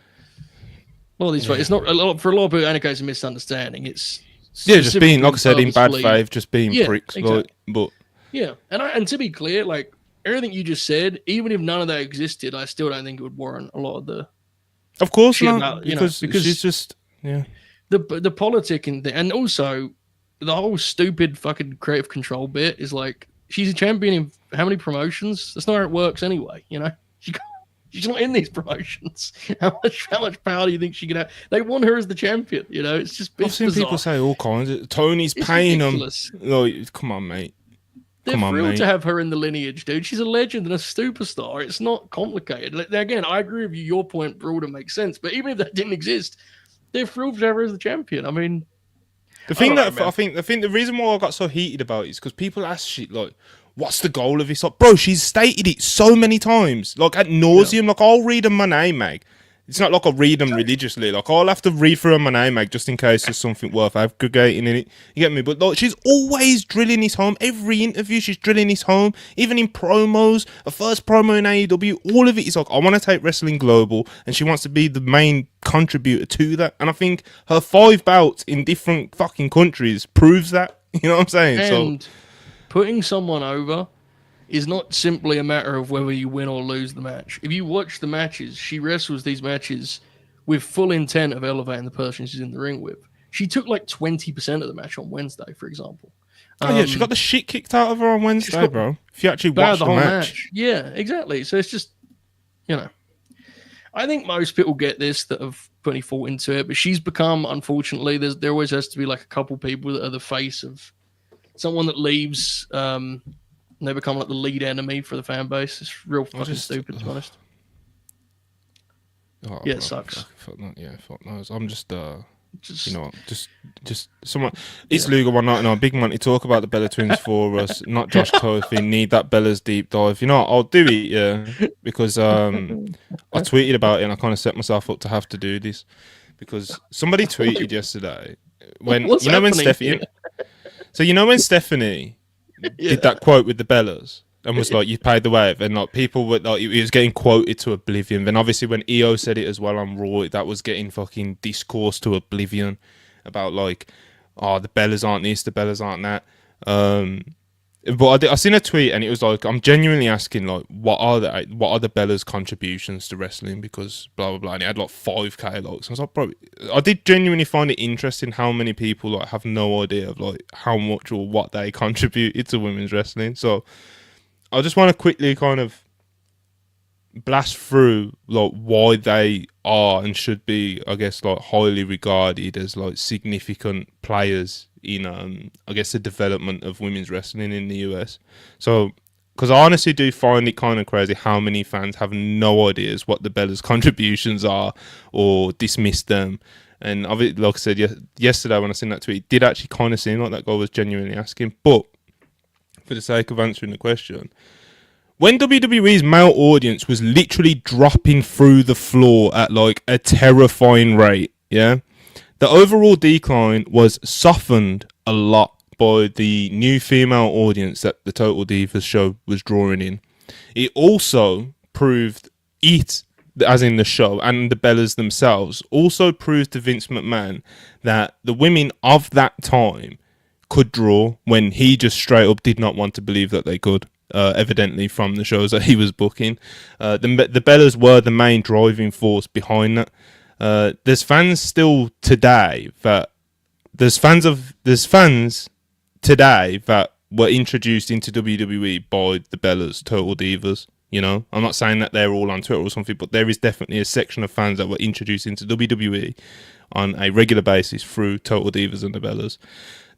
A lot of these, it's not a lot for a lot of people. In a case of misunderstanding, it's just being, like I said, in bad faith, just being pricks. Exactly. Like, but yeah, and to be clear, like everything you just said, even if none of that existed, I still don't think it would warrant a lot of the. Of course not, because she's just the politicking thing, and also the whole stupid fucking creative control bit is like she's a champion in how many promotions? That's not how it works anyway. You know, she's not in these promotions. How much power do you think she can have? They want her as the champion. You know, it's just. I've seen people say all kinds. Tony's paying ridiculous. Them. Like, come on, mate. They're thrilled to have her in the lineage, dude. She's a legend and a superstar. It's not complicated. Again, I agree with you. Your point, broader, makes sense. But even if that didn't exist, they're thrilled to have her as the champion. I mean, the reason why I got so heated about it is because people ask shit like, what's the goal of this? Like, bro, she's stated it so many times, like at nauseum. Like, I'll read them Moné mag. It's not like I read them religiously. Like, I'll have to read through a Moné mag just in case there's something worth aggregating in it. You get me? But like, she's always drilling this home. Every interview, she's drilling this home. Even in promos, a first promo in AEW, all of it is like, I want to take wrestling global, and she wants to be the main contributor to that. And I think her 5 bouts in different fucking countries proves that. You know what I'm saying? And putting someone over is not simply a matter of whether you win or lose the match. If you watch the matches, she wrestles these matches with full intent of elevating the person she's in the ring with. She took like 20% of the match on Wednesday, for example. Oh yeah, she got the shit kicked out of her on Wednesday, bro. If you actually watch the whole match. Yeah, exactly. So it's just, I think most people get this that have put any thought into it, but she's become, unfortunately, there always has to be like a couple people that are the face of someone that leaves. And they become like the lead enemy for the fan base. It's real fucking stupid, to be honest. Oh, yeah, it sucks. Fuck knows. I'm just you know, just someone. It's Luger 199. Big man to talk about the Bella Twins for us, not Josh Kofi. Need that Bella's deep dive. You know, I'll do it, yeah, because I tweeted about it and I kind of set myself up to have to do this because somebody tweeted yesterday when when Stephanie. So when Stephanie did that quote with the Bellas. And was like, you paid the wave, and like people were like, he was getting quoted to oblivion. Then obviously when EO said it as well on Raw, that was getting fucking discourse to oblivion about like, oh, the Bellas aren't this, the Bellas aren't that. But I seen a tweet and it was like, I'm genuinely asking like, what are the Bellas' contributions to wrestling? Because blah blah blah, and it had like 5K likes. I was like, bro, I did genuinely find it interesting how many people like have no idea of like how much or what they contributed to women's wrestling. So I just want to quickly kind of blast through like why they are and should be, I guess, like highly regarded as like significant players in, I guess, the development of women's wrestling in the US. So, because I honestly do find it kind of crazy how many fans have no ideas what the Bellas' contributions are or dismiss them. And like I said, yesterday when I seen that tweet, it did actually kind of seem like that guy was genuinely asking, but for the sake of answering the question, when WWE's male audience was literally dropping through the floor at like a terrifying rate, yeah, the overall decline was softened a lot by the new female audience that the Total Divas show was drawing in. It also proved as in the show, and the Bellas themselves also proved to Vince McMahon that the women of that time could draw when he just straight up did not want to believe that they could, evidently from the shows that he was booking. The Bellas were the main driving force behind that. There's fans still today that there's fans today that were introduced into WWE by the Bellas, Total Divas. You know, I'm not saying that they're all on Twitter or something, but there is definitely a section of fans that were introduced into WWE on a regular basis through Total Divas and the Bellas.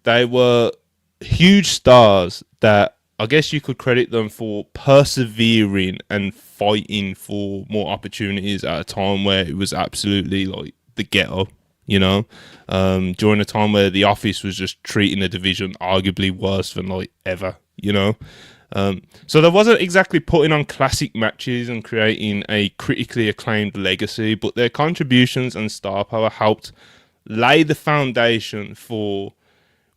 They were huge stars that I guess you could credit them for persevering and fighting for more opportunities at a time where it was absolutely like the ghetto, you know, during a time where the Office was just treating the division arguably worse than like ever, you know. So there wasn't exactly putting on classic matches and creating a critically acclaimed legacy, but their contributions and star power helped lay the foundation for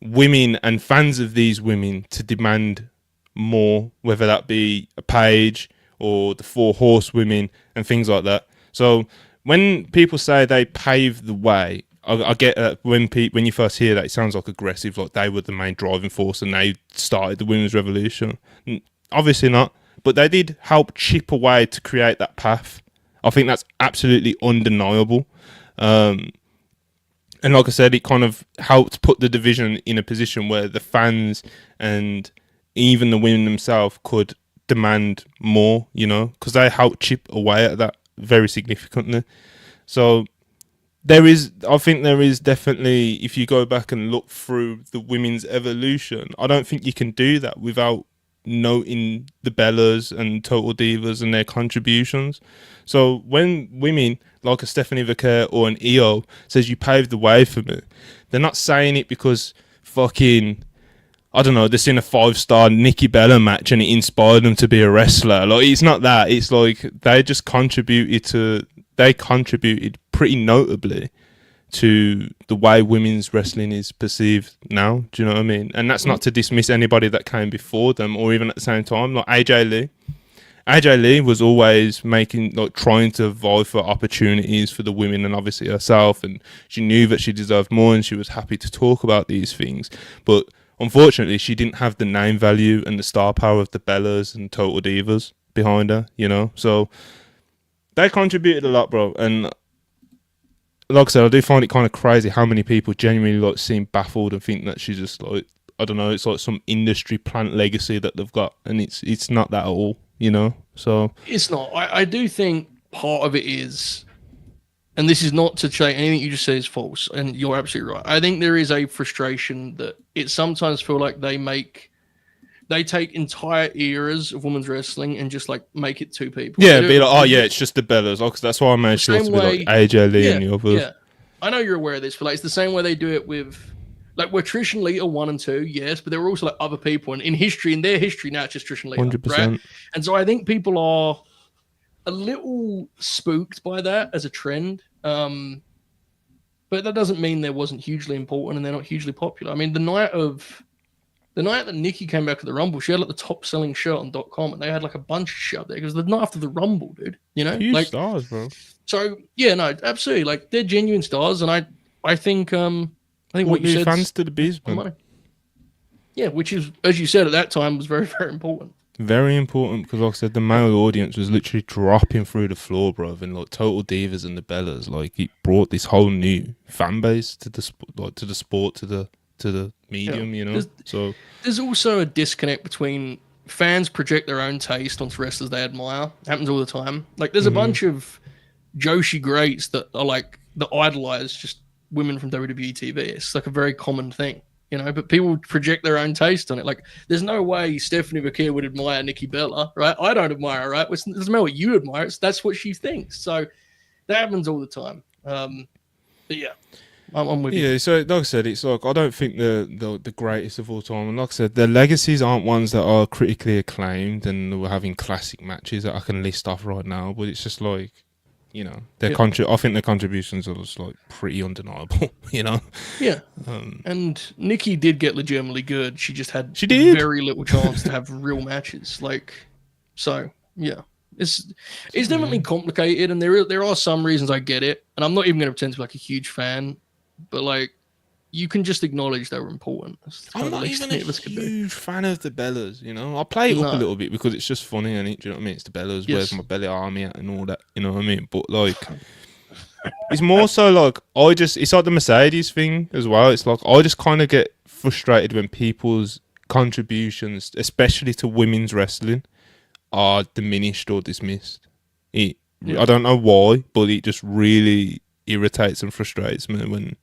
women and fans of these women to demand more, whether that be a Paige or the Four Horsewomen and things like that. So when people say they paved the way, I get that when you first hear that, it sounds like aggressive, like they were the main driving force and they started the women's revolution. Obviously not, but they did help chip away to create that path. I think that's absolutely undeniable. And like I said, it kind of helped put the division in a position where the fans and even the women themselves could demand more, you know, because they helped chip away at that very significantly. So I think there is definitely, if you go back and look through the women's evolution, I don't think you can do that without noting the Bellas and Total Divas and their contributions. So when women like a Stephanie Vaquer or an EO says you paved the way for me, they're not saying it because fucking, I don't know, they've seen a 5-star Nikki Bella match and it inspired them to be a wrestler. Like, it's not that. It's like they just contributed pretty notably to the way women's wrestling is perceived now. Do you know what I mean? And that's not to dismiss anybody that came before them or even at the same time. Like AJ Lee was always trying to vie for opportunities for the women and obviously herself, and she knew that she deserved more and she was happy to talk about these things. But unfortunately, she didn't have the name value and the star power of the Bellas and Total Divas behind her, you know? So they contributed a lot, bro. And like I said, I do find it kind of crazy how many people genuinely like seem baffled and think that she's just like, I don't know, it's like some industry plant legacy that they've got, and it's not that at all, you know. So It's not. I do think part of it is, and this is not to say anything you just said is false, and you're absolutely right. I think there is a frustration that it sometimes feel like they take entire eras of women's wrestling and just like make it two people. yeah, be like, oh yeah, it's just the Bellas. Oh, 'cause that's why I made sure to be like AJ Lee and the others. Yeah, I know you're aware of this, but like it's the same way they do it with, like, we're Trish and Lita 1 and 2, yes, but there were also like other people, and in their history now, it's just Trish and Lita, 100%. right? And so I think people are a little spooked by that as a trend. But that doesn't mean they wasn't hugely important and they're not hugely popular. I mean, the night that Nikki came back at the Rumble, she had like the top selling shirt on .com, and they had like a bunch of shit up there because the night after the Rumble, dude. You know, Huge like stars, bro. So yeah, no, absolutely. Like they're genuine stars, and I think what you said, fans to the Beastman. Yeah, which is, as you said at that time, was very, very important. Very important because, like I said, the male audience was literally dropping through the floor, bro. And like Total Divas and the Bellas, like it brought this whole new fan base to the sport, to the medium, you know. There's also a disconnect between fans project their own taste onto wrestlers they admire. It happens all the time. Like there's a bunch of Joshi greats that are like that idolize just women from WWE TV. It's like a very common thing, you know. But people project their own taste on it. Like there's no way Stephanie McKeer would admire Nikki Bella, right? I don't admire her, right? It doesn't matter what you admire. That's what she thinks. So that happens all the time. But yeah. I'm with you. Yeah, so like I said, it's like I don't think the greatest of all time. And like I said, their legacies aren't ones that are critically acclaimed and we're having classic matches that I can list off right now. But it's just like, you know, I think their contributions are just like pretty undeniable, you know. Yeah. And Nikki did get legitimately good. She just had very little chance to have real matches. Like, so yeah. It's definitely complicated, and there are some reasons I get it, and I'm not even going to pretend to be like a huge fan, but like you can just acknowledge they were important. I'm not even a huge fan of the Bellas, you know. I play it up a little bit because it's just funny, and do you know what I mean? It's the Bellas, where's my belly army at, and all that, you know what I mean? But like, it's more so like it's like the Mercedes thing as well. It's like I just kind of get frustrated when people's contributions, especially to women's wrestling, are diminished or dismissed. I don't know why, but it just really irritates and frustrates me when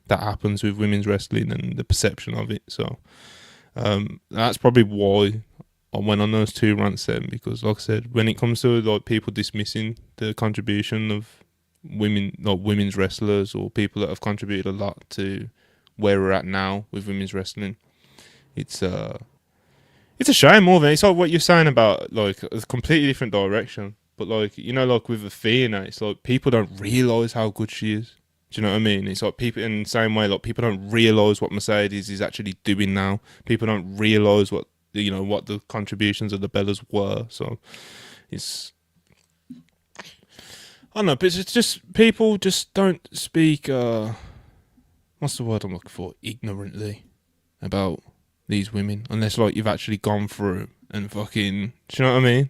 that happens with women's wrestling and the perception of it. So that's probably why I went on those two rants then, because like I said, when it comes to like people dismissing the contribution of women, like women's wrestlers or people that have contributed a lot to where we're at now with women's wrestling, it's a shame more than it's like what you're saying about like a completely different direction. But like, you know, like with Athena, it's like people don't realise how good she is. Do you know what I mean? It's like people in the same way, like people don't realise what Mercedes is actually doing now. People don't realise what the contributions of the Bellas were. So it's, I don't know, but it's just people just don't speak. What's the word I'm looking for? Ignorantly about these women, unless like you've actually gone through and fucking, do you know what I mean?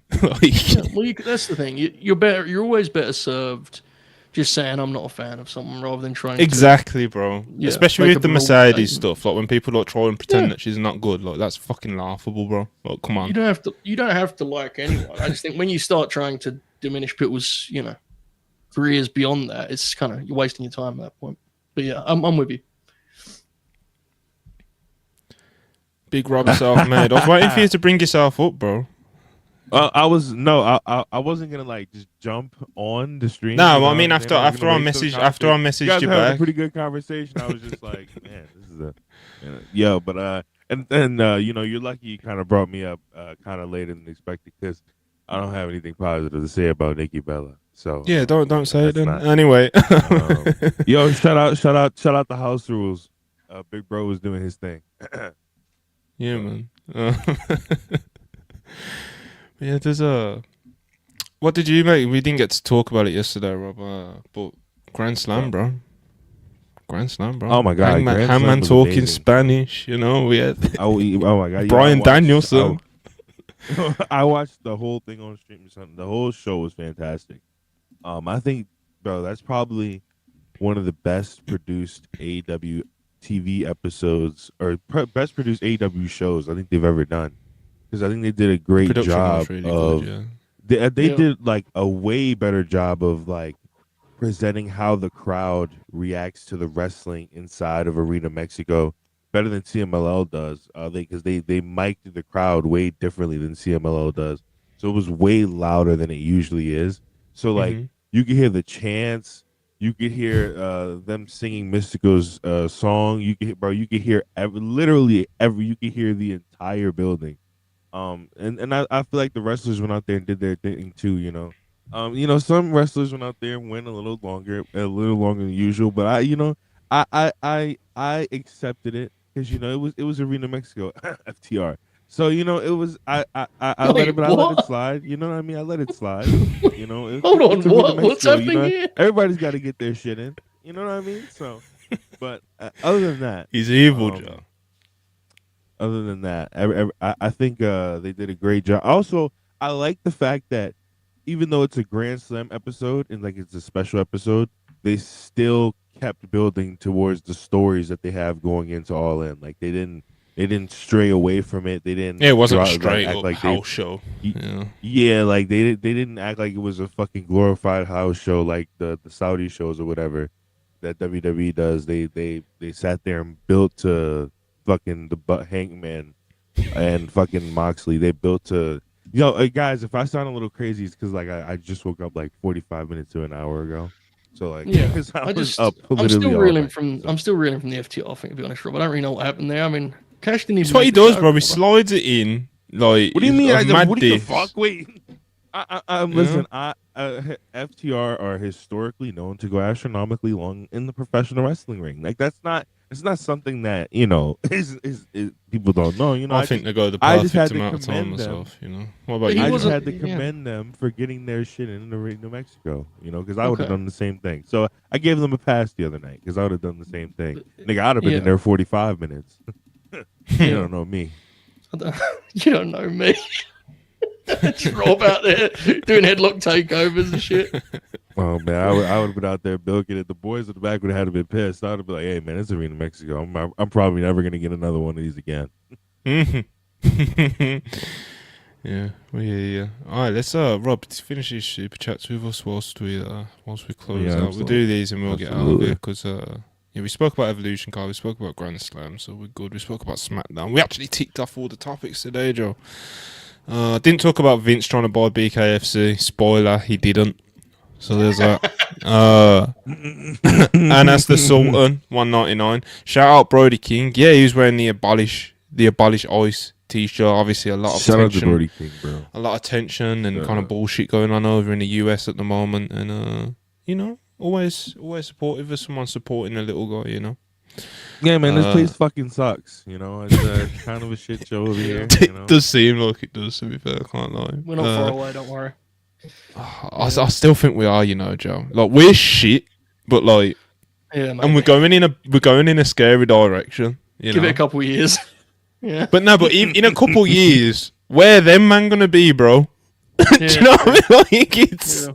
That's the thing. You're always better served just saying I'm not a fan of someone rather than trying exactly, bro. Especially with the Mercedes stuff, like when people like try and pretend that she's not good, like that's fucking laughable, bro. Like, come on. You don't have to like anyone. I just think when you start trying to diminish people's, careers beyond that, it's kind of, you're wasting your time at that point. But yeah, I'm with you. Big Rob self-made. I was waiting for you to bring yourself up, bro. I wasn't gonna like just jump on the stream. No, I mean after I messaged you back. A pretty good conversation. I was just like, man, this is but and then you're lucky you kind of brought me up kind of later than expected because I don't have anything positive to say about Nikki Bella. So yeah, don't say it then. Anyway, yo, shout out the house rules. Big Bro was doing his thing. Yeah, man. Yeah, there's what did you make? We didn't get to talk about it yesterday, Rob. But Grand Slam, bro. Grand Slam, bro. Oh my God, Hangman talking amazing. Spanish. You know, we had oh my God, Brian Danielson. I watched the whole thing on stream. The whole show was fantastic. I think, bro, that's probably one of the best produced AEW TV episodes or best produced AEW shows I think they've ever done. Because I think they did a great Production job was really of. good, yeah. They Yeah. did like a way better job of like presenting how the crowd reacts to the wrestling inside of Arena Mexico better than CMLL does. Because they mic'd the crowd way differently than CMLL does, so it was way louder than it usually is. So like Mhm. you could hear the chants, you could hear them singing Mystico's song. You could hear literally every. You could hear the entire building. And I feel like the wrestlers went out there and did their thing too, some wrestlers went out there and went a little longer than usual, but I accepted it because it was Arena Mexico FTR. So it was I let Wait, it, but I let it what? slide. You know what I mean? I let it slide. Hold on, it's Arena what? What's Mexico. happening here? Everybody's got to get their shit in. You know what I mean? So, but other than that, He's evil, um, Joe. other than that, I think they did a great job. Also, I like the fact that even though it's a Grand Slam episode and like it's a special episode, they still kept building towards the stories that they have going into All In. Like they didn't stray away from it. They didn't. Yeah, it wasn't a like, straight act up like house show. Yeah. Yeah, like they didn't act like it was a fucking glorified house show like the Saudi shows or whatever that WWE does. They sat there and built to fucking the Hangman and fucking Moxley. They built to guys. If I sound a little crazy, it's because like I just woke up like 45 minutes to an hour ago. So like Yeah, I was just up I'm literally still all reeling night. from the FTR thing, to be honest, Rob. I don't really know what happened there. I mean, Cash didn't even. It's what he make the does, show. bro. He slides it in like. What do you mean? a mad What the diff. fuck? Wait. Listen. FTR are historically known to go astronomically long in the professional wrestling ring. Like that's not. It's not something that is people don't know. I think they go the I just perfect had to amount of time commend them. myself. What about But he you? I just wasn't- had to yeah. commend them for getting their shit in New Mexico. Because I would have Okay. done the same thing. So I gave them a pass the other night because I would have done the same thing. Nigga, I'd have been in Yeah. there 45 minutes. You don't know me. You don't know me. Just Rob out there doing headlock takeovers and shit. Oh man, I would have been out there bilking it. The boys at the back would have had to been pissed. I would have been like, "Hey man, it's Arena Mexico. I'm probably never gonna get another one of these again." Yeah, yeah. All right, let's Rob finish these super chats with us whilst we close Yeah, out. We'll absolutely. do these and we'll get out of Absolutely. here because we spoke about Evolution, Carl. We spoke about Grand Slam, so we're good. We spoke about SmackDown. We actually ticked off all the topics today, Joe. Didn't talk about Vince trying to buy BKFC. Spoiler, he didn't. So there's that. And that's the Sultan, $1.99. Shout out Brody King. Yeah, he was wearing the abolish Ice t-shirt. Obviously, a lot of Shout out to tension, Brody King, bro. a lot of tension and Yeah. kind of bullshit going on over in the US at the moment. And always supportive of someone supporting a little guy. Yeah, man, this Uh, place fucking sucks. It's kind of a shit show over here. It does seem like it does. To be fair, I can't lie. We're not far away. Don't worry. I still think we are, Joe. Like we're shit, but like, Yeah, mate. and we're going in a scary direction. Give it a couple of years. Yeah. But no, but in a couple years, where them man gonna be, bro? Do you know what I mean? Like it's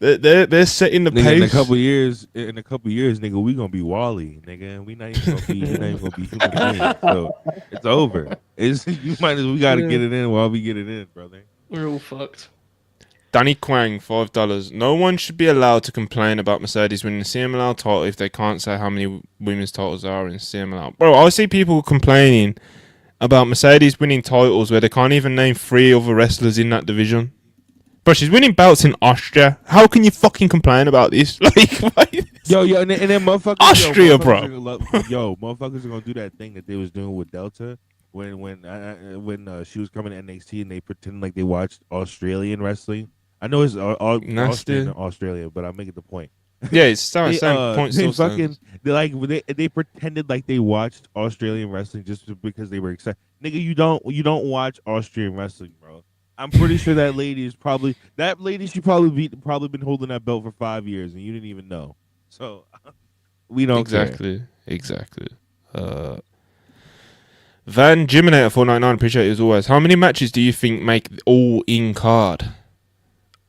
they're setting the Nigga, pace. in a couple years, nigga, we gonna be Wally, nigga, and we not even gonna be human beings. So it's over. We gotta get it in while we get it in, brother. We're all fucked. Danny Quang, $5. No one should be allowed to complain about Mercedes winning the CMLL title if they can't say how many women's titles there are in CMLL. Bro, I see people complaining about Mercedes winning titles where they can't even name 3 other wrestlers in that division. Bro, she's winning belts in Austria. How can you fucking complain about this? Like, Yo, and then motherfuckers, Austria, bro. Motherfuckers are gonna do that thing that they was doing with Delta when she was coming to NXT and they pretend like they watched Australian wrestling. I know it's all Nasty. Australia, but I'm making the point. yeah, it's same point. They Still stands. they pretended like they watched Australian wrestling just because they were excited. Nigga, you don't watch Austrian wrestling, bro. I'm pretty sure that lady she probably been holding that belt for 5 years and you didn't even know. So we don't care. Exactly. Van Jiminator 499, appreciate it as always. How many matches do you think make all in card?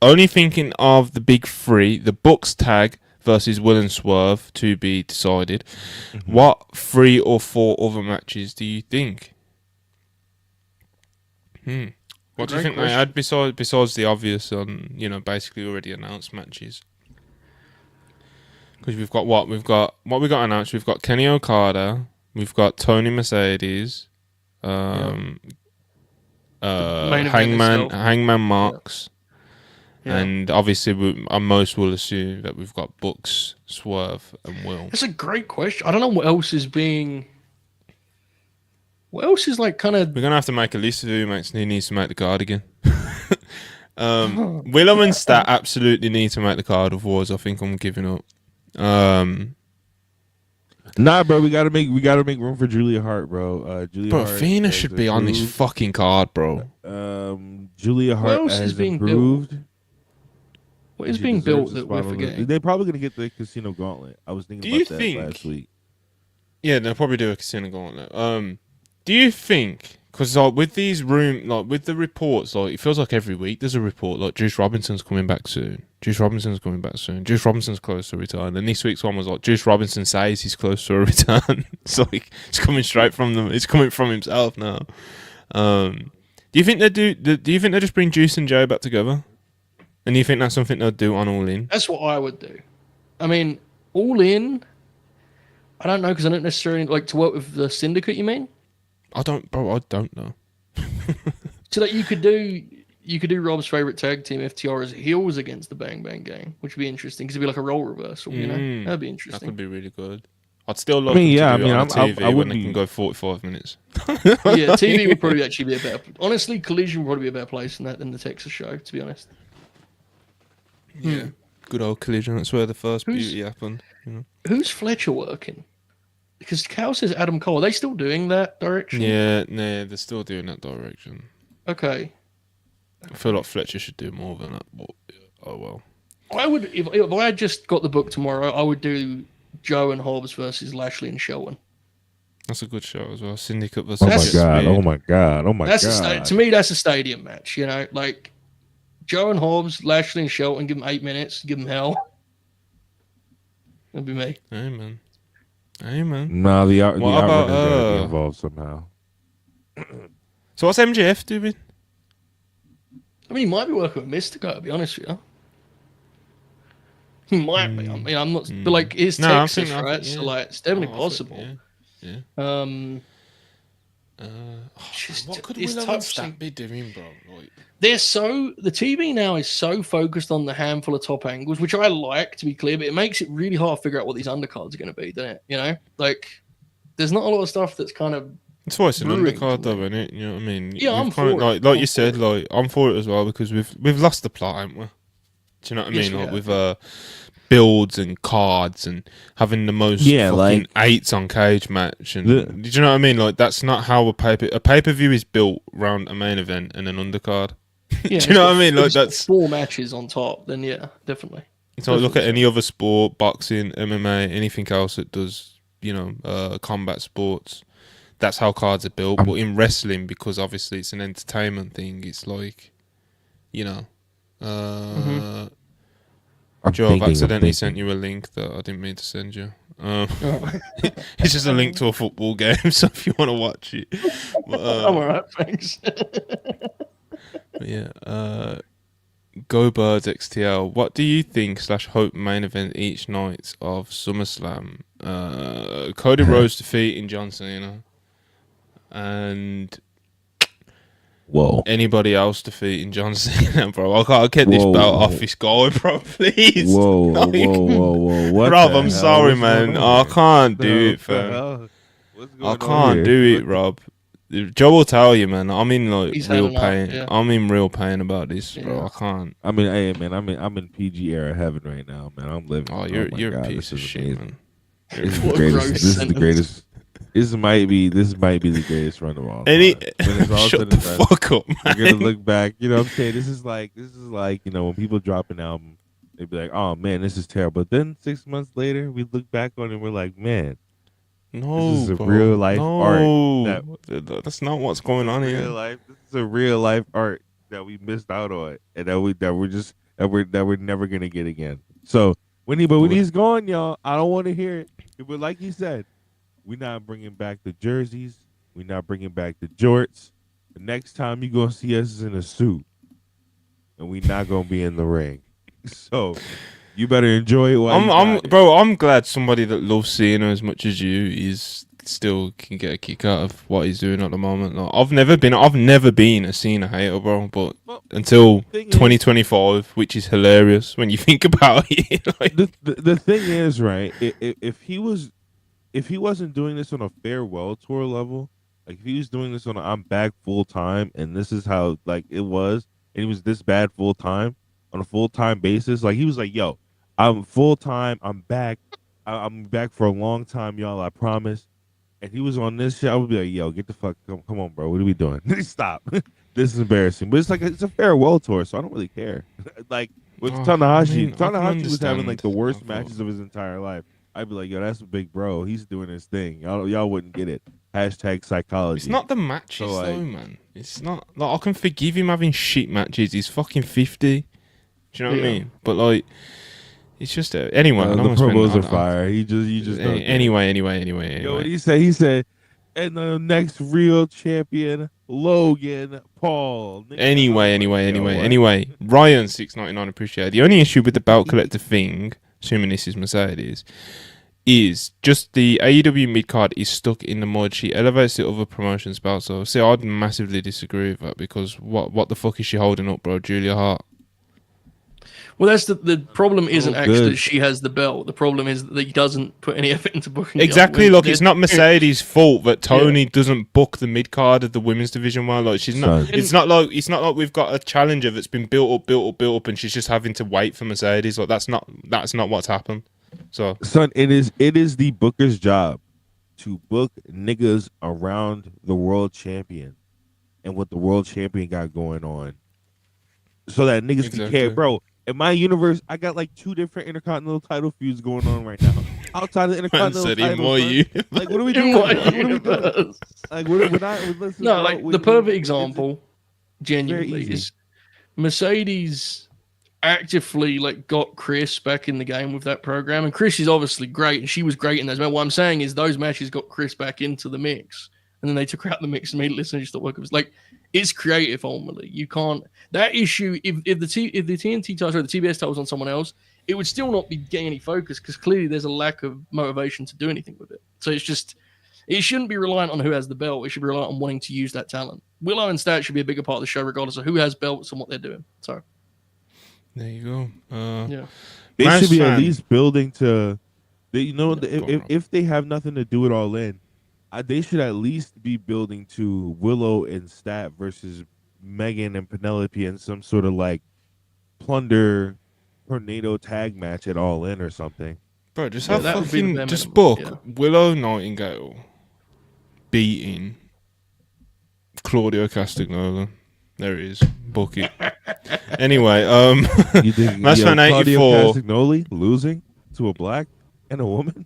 Only thinking of the big 3: the Bucks tag, versus Will and Swerve to be decided. Mhm. What 3 or 4 other matches do you think? What do you Great think they question. had besides the obvious, basically already announced matches? Because we've got what we got announced. We've got Kenny Okada, we've got Tony Mercedes, Main event itself. Hangman Marks, Yeah. and obviously most will assume that we've got Bucks, Swerve, and Will. That's a great question. I don't know what else is like kind of. We're gonna have to make a list of who needs to make the card again. Willow and Stat absolutely need to make the card, otherwise I think I'm giving up. Nah, bro, we gotta make room for Julia Hart, bro. Bro, Athena should be on this fucking card, bro. Julia Hart else is has being improved. What is She being deserves built a that spot we're on the- forgetting? They're probably gonna get the Casino Gauntlet. I was thinking Do you about that think- last week. Yeah, they'll probably do a Casino Gauntlet. Do you think? Because with these with the reports, it feels like every week there's a report like Juice Robinson's coming back soon. Juice Robinson's close to return. And this week's one was like Juice Robinson says he's close to a return. It's like it's coming straight from them. It's coming from himself now. Do you think they do? Do you think they just bring Juice and Joe back together? And do you think that's something they'll do on All In? That's what I would do. I mean, All In. I don't know because I don't necessarily like to work with the Syndicate. You mean? I don't know. So that you could do Rob's favorite tag team FTR as heels against the Bang Bang Gang, which would be interesting because it'd be like a role reversal. You know, that'd be That interesting. could be really good. I'd still love I mean, them yeah, to do I it mean, on TV I when wouldn't they be- can go 45 minutes. Yeah, TV would probably actually be a better. Honestly, Collision would probably be a better place than the Texas show. To be honest. Yeah. Good old Collision. That's where the first Who's- beauty happened. Who's Fletcher working? Because Cal says Adam Cole. Are they still doing that direction? Yeah, they're still doing that direction. Okay. I feel like Fletcher should do more than that. But, oh well. I would if I just got the book tomorrow. I would do Joe and Hobbs versus Lashley and Shelton. That's a good show as well. Syndicate Oh versus. my That's- god! Speed. Oh my god! Oh my That's god! to me. That's a stadium match. You know, like Joe and Hobbs, Lashley and Shelton. Give them 8 minutes. Give them hell. That'd be me. Amen. Nah, the What about, Outrunners gotta be involved somehow. So what's MJF doing? I mean, he might be working with Mystico. To be honest with you, he might be. I mean, I'm not. But like, it's No, I Texas, think- right? yeah. So like, it's definitely Oh, I think- possible. Yeah. Just- What could it's Will tough and Stat to- be doing, bro? Like, The TV now is so focused on the handful of top angles, which I like, to be clear, but it makes it really hard to figure out what these undercards are going to be, doesn't it? You know, like there's not a lot of stuff that's kind of that's why it's an brewing undercard, to me. though, isn't it? You know what I mean? Yeah, We've I'm kinda, for it. like I'm you for said, it. like I'm for it as well because we've lost the plot, haven't we? Do you know what I Yes, mean? we Like have. with builds and cards and having the most Yeah, fucking like- 8s on cage match, and do you know what I mean? Like that's not how a pay-per-view is built around a main event and an undercard. yeah. Do you know what I mean? Like If it's got that's 4 matches on top. Then yeah, definitely. it's like look at any other sport, boxing, MMA, anything else that does, combat sports. That's how cards are built. But in wrestling, because obviously it's an entertainment thing, it's like, I'm Joe, I've thinking, I'm accidentally thinking. sent you a link that I didn't mean to send you. Oh. It's just a link to a football game, so if you want to watch it. But, I'm alright, thanks. but yeah, Go Birds XTL. What do you think / hope main event each night of SummerSlam? Cody Rhodes defeating John Cena, and Whoa! anybody else defeating John Cena, bro. I can't get this Whoa. belt off this guy, bro. Please. Whoa! Like, Whoa! What? Rob, the I'm hell? sorry, What's man. going I on can't here? do it, What the fam. hell? What's I going on can't here? do it, Rob. Joe will tell you, man. I'm in like He's had real enough, pain. yeah. I'm in real pain about this, bro. Yeah. I can't. I mean, hey, man, I'm in PG era heaven right now, man. I'm living. Oh, my you're God, a this piece of is shit, amazing. man. This is the What a greatest. gross This is the sentence. greatest. This might be the greatest run of all. Any time. When it's all shut said the and done, fuck up, We're gonna man. look back. You know what I'm saying? This is like when people drop an album, they'd be like, "Oh man, this is terrible." But then 6 months later, we look back on it, and we're like, "Man, No, This is a bro. real life no. art That's not what's going on real here. life. This is a real life art that we missed out on, and that we're never gonna get again." So when he's gone, y'all, I don't want to hear it. But like you said, we're not bringing back the jerseys. We're not bringing back the jorts. The next time you gonna see us is in a suit, and we not gonna be in the ring. So you better enjoy it while you got it. Bro, I'm glad somebody that loves Cena as much as you is still can get a kick out of what he's doing at the moment. Like, I've never been a Cena hater, bro, but until 2025, which is hilarious when you think about it. Like, the thing is, right? If he wasn't doing this on a farewell tour level, like if he was doing this on a I'm back full time, and this is how like it was, and he was this bad full time on a full time basis, like he was like, "Yo, I'm full time, I'm back, I'm back for a long time, y'all, I promise." And he was on this shit, I would be like, "Yo, get the fuck, come on, bro, what are we doing? Stop, this is embarrassing." But it's a farewell tour, so I don't really care. Like with Tanahashi, Tanahashi was having like the worst matches of his entire life. I'd be like, "Yo, that's a big bro. He's doing his thing. Y'all wouldn't get it." Hashtag psychology. It's not the matches though, man. It's not like I can forgive him having shit matches. He's fucking 50. Do you know what I mean? But like, it's just anyway. The promos are fire. You just don't anyway. Yo, what he said? He said, "And the next real champion, Logan Paul." Anyway. Ryan 699 appreciate it. The only issue with the belt collector thing, assuming this is Mercedes, is just the AEW mid card is stuck in the mud. She elevates the other promotions belt. So see, I'd massively disagree with that because what the fuck is she holding up, bro? Julia Hart. Well, that's the problem. Isn't actually that she has the belt. The problem is that he doesn't put any effort into booking. Exactly. Look, it's not Mercedes' fault that Tony doesn't book the mid card of the women's division well. Like she's not. It's not like we've got a challenger that's been built up, and she's just having to wait for Mercedes. Like that's not what's happened. So, son, it is the booker's job to book niggas around the world champion and what the world champion got going on, so that niggas can care, bro. In my universe, I got like 2 different intercontinental title feuds going on right now. Outside of the intercontinental title, like what are we doing? The perfect example, genuinely, is Mercedes actively like got Chris back in the game with that program, and Chris is obviously great, and she was great in those. What I'm saying is those matches got Chris back into the mix, and then they took her out the mix immediately. So just thought, it was like it's creative. Ultimately, you can't that issue if the TNT title or the TBS title was on someone else, it would still not be getting any focus because clearly there's a lack of motivation to do anything with it. So it shouldn't be reliant on who has the belt. It should be reliant on wanting to use that talent. Willow and Stat should be a bigger part of the show, regardless of who has belts and what they're doing. So. There you go. They should be at least building to, if they have nothing to do it all in, they should at least be building to Willow and Stat versus Megan and Penelope in some sort of like plunder tornado tag match at All In or something. Bro, just have just book Willow Nightingale beating Claudio Castagnoli. There it is. Book it. Anyway, Match Fan 84. Castagnoli losing to a black and a woman?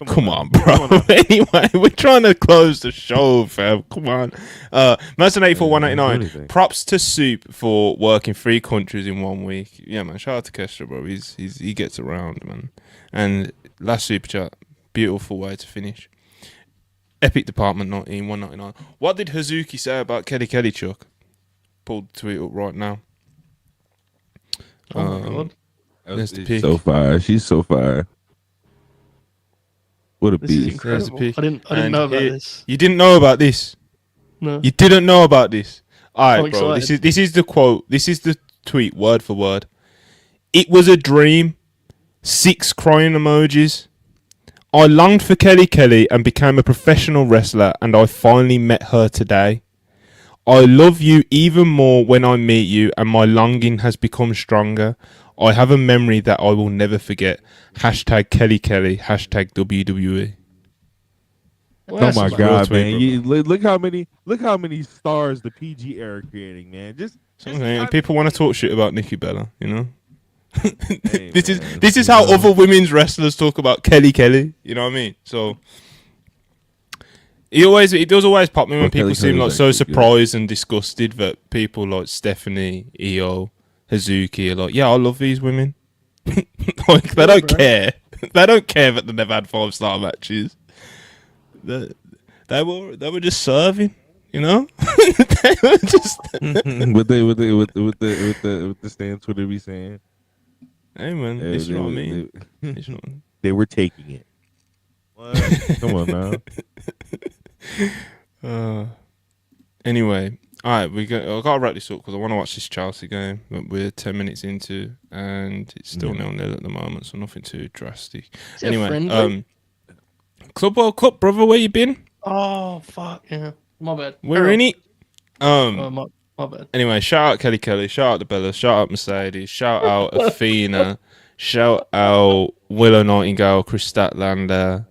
Come on, bro. Anyway, we're trying to close the show, fam. Come on. Match Fan 84 199. Props to Soup for working 3 countries in 1 week. Yeah, man. Shout out to Kestra, bro. He gets around, man. And last super chat. Beautiful way to finish. Epic Department 19 199. What did Hazuki say about Kelly, Chuck? Pulled the tweet up right now. Oh my god. She's so fire. She's so fire. What a beast. I didn't know about this. You didn't know about this? No. You didn't know about this? Alright, bro. Excited. This is the quote. This is the tweet, word for word. It was a dream. 6 crying emojis. I longed for Kelly and became a professional wrestler, and I finally met her today. I love you even more when I meet you, and my longing has become stronger. I have a memory that I will never forget. Hashtag Kelly. Hashtag WWE. Well, oh my god, man! Look how many stars the PG era creating, man. People want to talk shit about Nikki Bella, you know. Hey, this is how other women's wrestlers talk about Kelly. You know what I mean? So. It does always pop me when people seem like so surprised and disgusted that people like Stephanie, Io, Hazuki are like, yeah, I love these women. Like, they Yeah, don't bro. care. They don't care that they never had 5-star matches. They were just serving, you know. They were just. With the stance, what they be saying? Hey man, They, this is they, what I they, mean. they, This is what- they were taking it. What? Come on now. Anyway, all right, I gotta wrap this up because I want to watch this Chelsea game that we're 10 minutes into, and it's still Yeah. 0-0 at the moment, so nothing too drastic. Is it Anyway, friendly? Club World Cup, brother, where you been? Oh fuck yeah, my bad. We're in it. Oh, my bad. Anyway, shout out Kelly, shout out to Bella, shout out Mercedes, shout out Athena, shout out Willow Nightingale, Chris Statlander,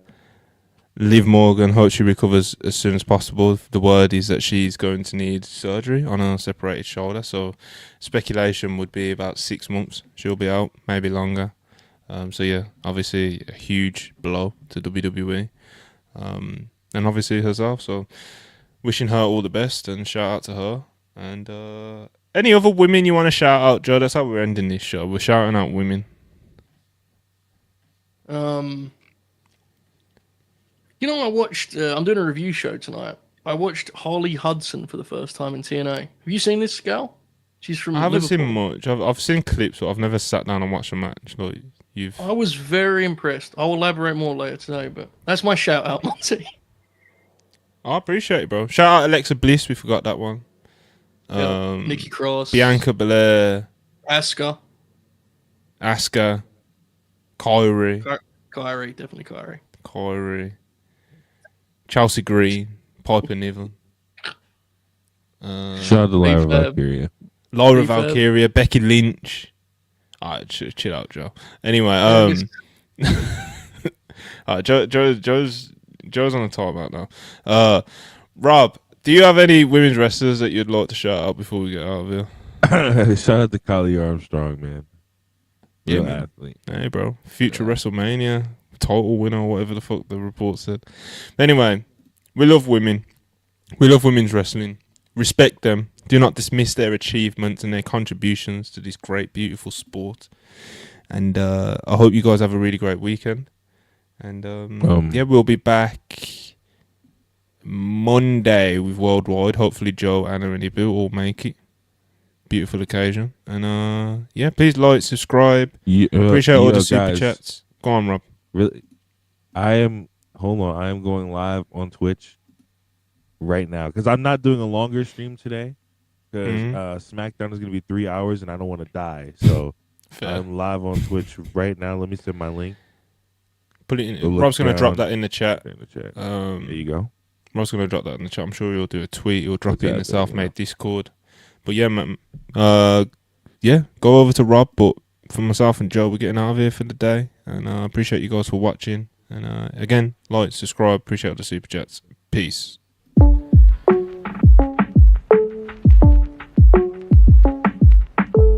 Liv Morgan. Hope she recovers as soon as possible. The word is that she's going to need surgery on her separated shoulder, so speculation would be about 6 months she'll be out, maybe longer. So yeah, obviously a huge blow to WWE, and obviously herself. So wishing her all the best and shout out to her. And any other women you want to shout out, Joe? That's how we're ending this show. We're shouting out women. You know, I watched. I'm doing a review show tonight. I watched Holly Hudson for the first time in TNA. Have you seen this gal? She's from. I haven't Liverpool. seen much. I've seen clips, but I've never sat down and watched a match. Like you've. I was very impressed. I will elaborate more later today, but that's my shout out, Monty. I appreciate it, bro. Shout out Alexa Bliss. We forgot that one. Nikki Cross, Bianca Belair, Asuka, Kyrie, Kyrie, definitely Kyrie. Chelsea Green, Piper Niven, Shout out to Lyra Leave, Valkyria. Laura Leave, Valkyria, Becky Lynch. Alright, chill out, Joe. Anyway, alright, Joe's on the top about now. Rob, do you have any women's wrestlers that you'd like to shout out before we get out of here? Shout out to Kylie Armstrong, man. Yeah, Real man. athlete. Hey, bro. Future WrestleMania title winner, or whatever the fuck the report said. Anyway, we love women. We love women's wrestling. Respect them. Do not dismiss their achievements and their contributions to this great, beautiful sport. And I hope you guys have a really great weekend. And yeah, we'll be back Monday with Worldwide. Hopefully Joe, Anna, and Ibu all make it. Beautiful occasion. And yeah, please like, subscribe. Appreciate all the super guys, chats. Go on, Rob. Really, I am going live on Twitch right now because I'm not doing a longer stream today because SmackDown is going to be 3 hours and I don't want to die. So Fair. I'm live on Twitch right now. Let me send my link. Put it Go in. look Rob's going to drop down. that in the chat. In the chat. There There you go. Rob's going to drop that in the chat. I'm sure he'll do a tweet. He'll drop it in the Exactly, self-made Discord. But yeah, man. Yeah, go over to Rob. But for myself and Joe, we're getting out of here for the day. And I appreciate you guys for watching. And again, like, subscribe. Appreciate all the super chats. Peace.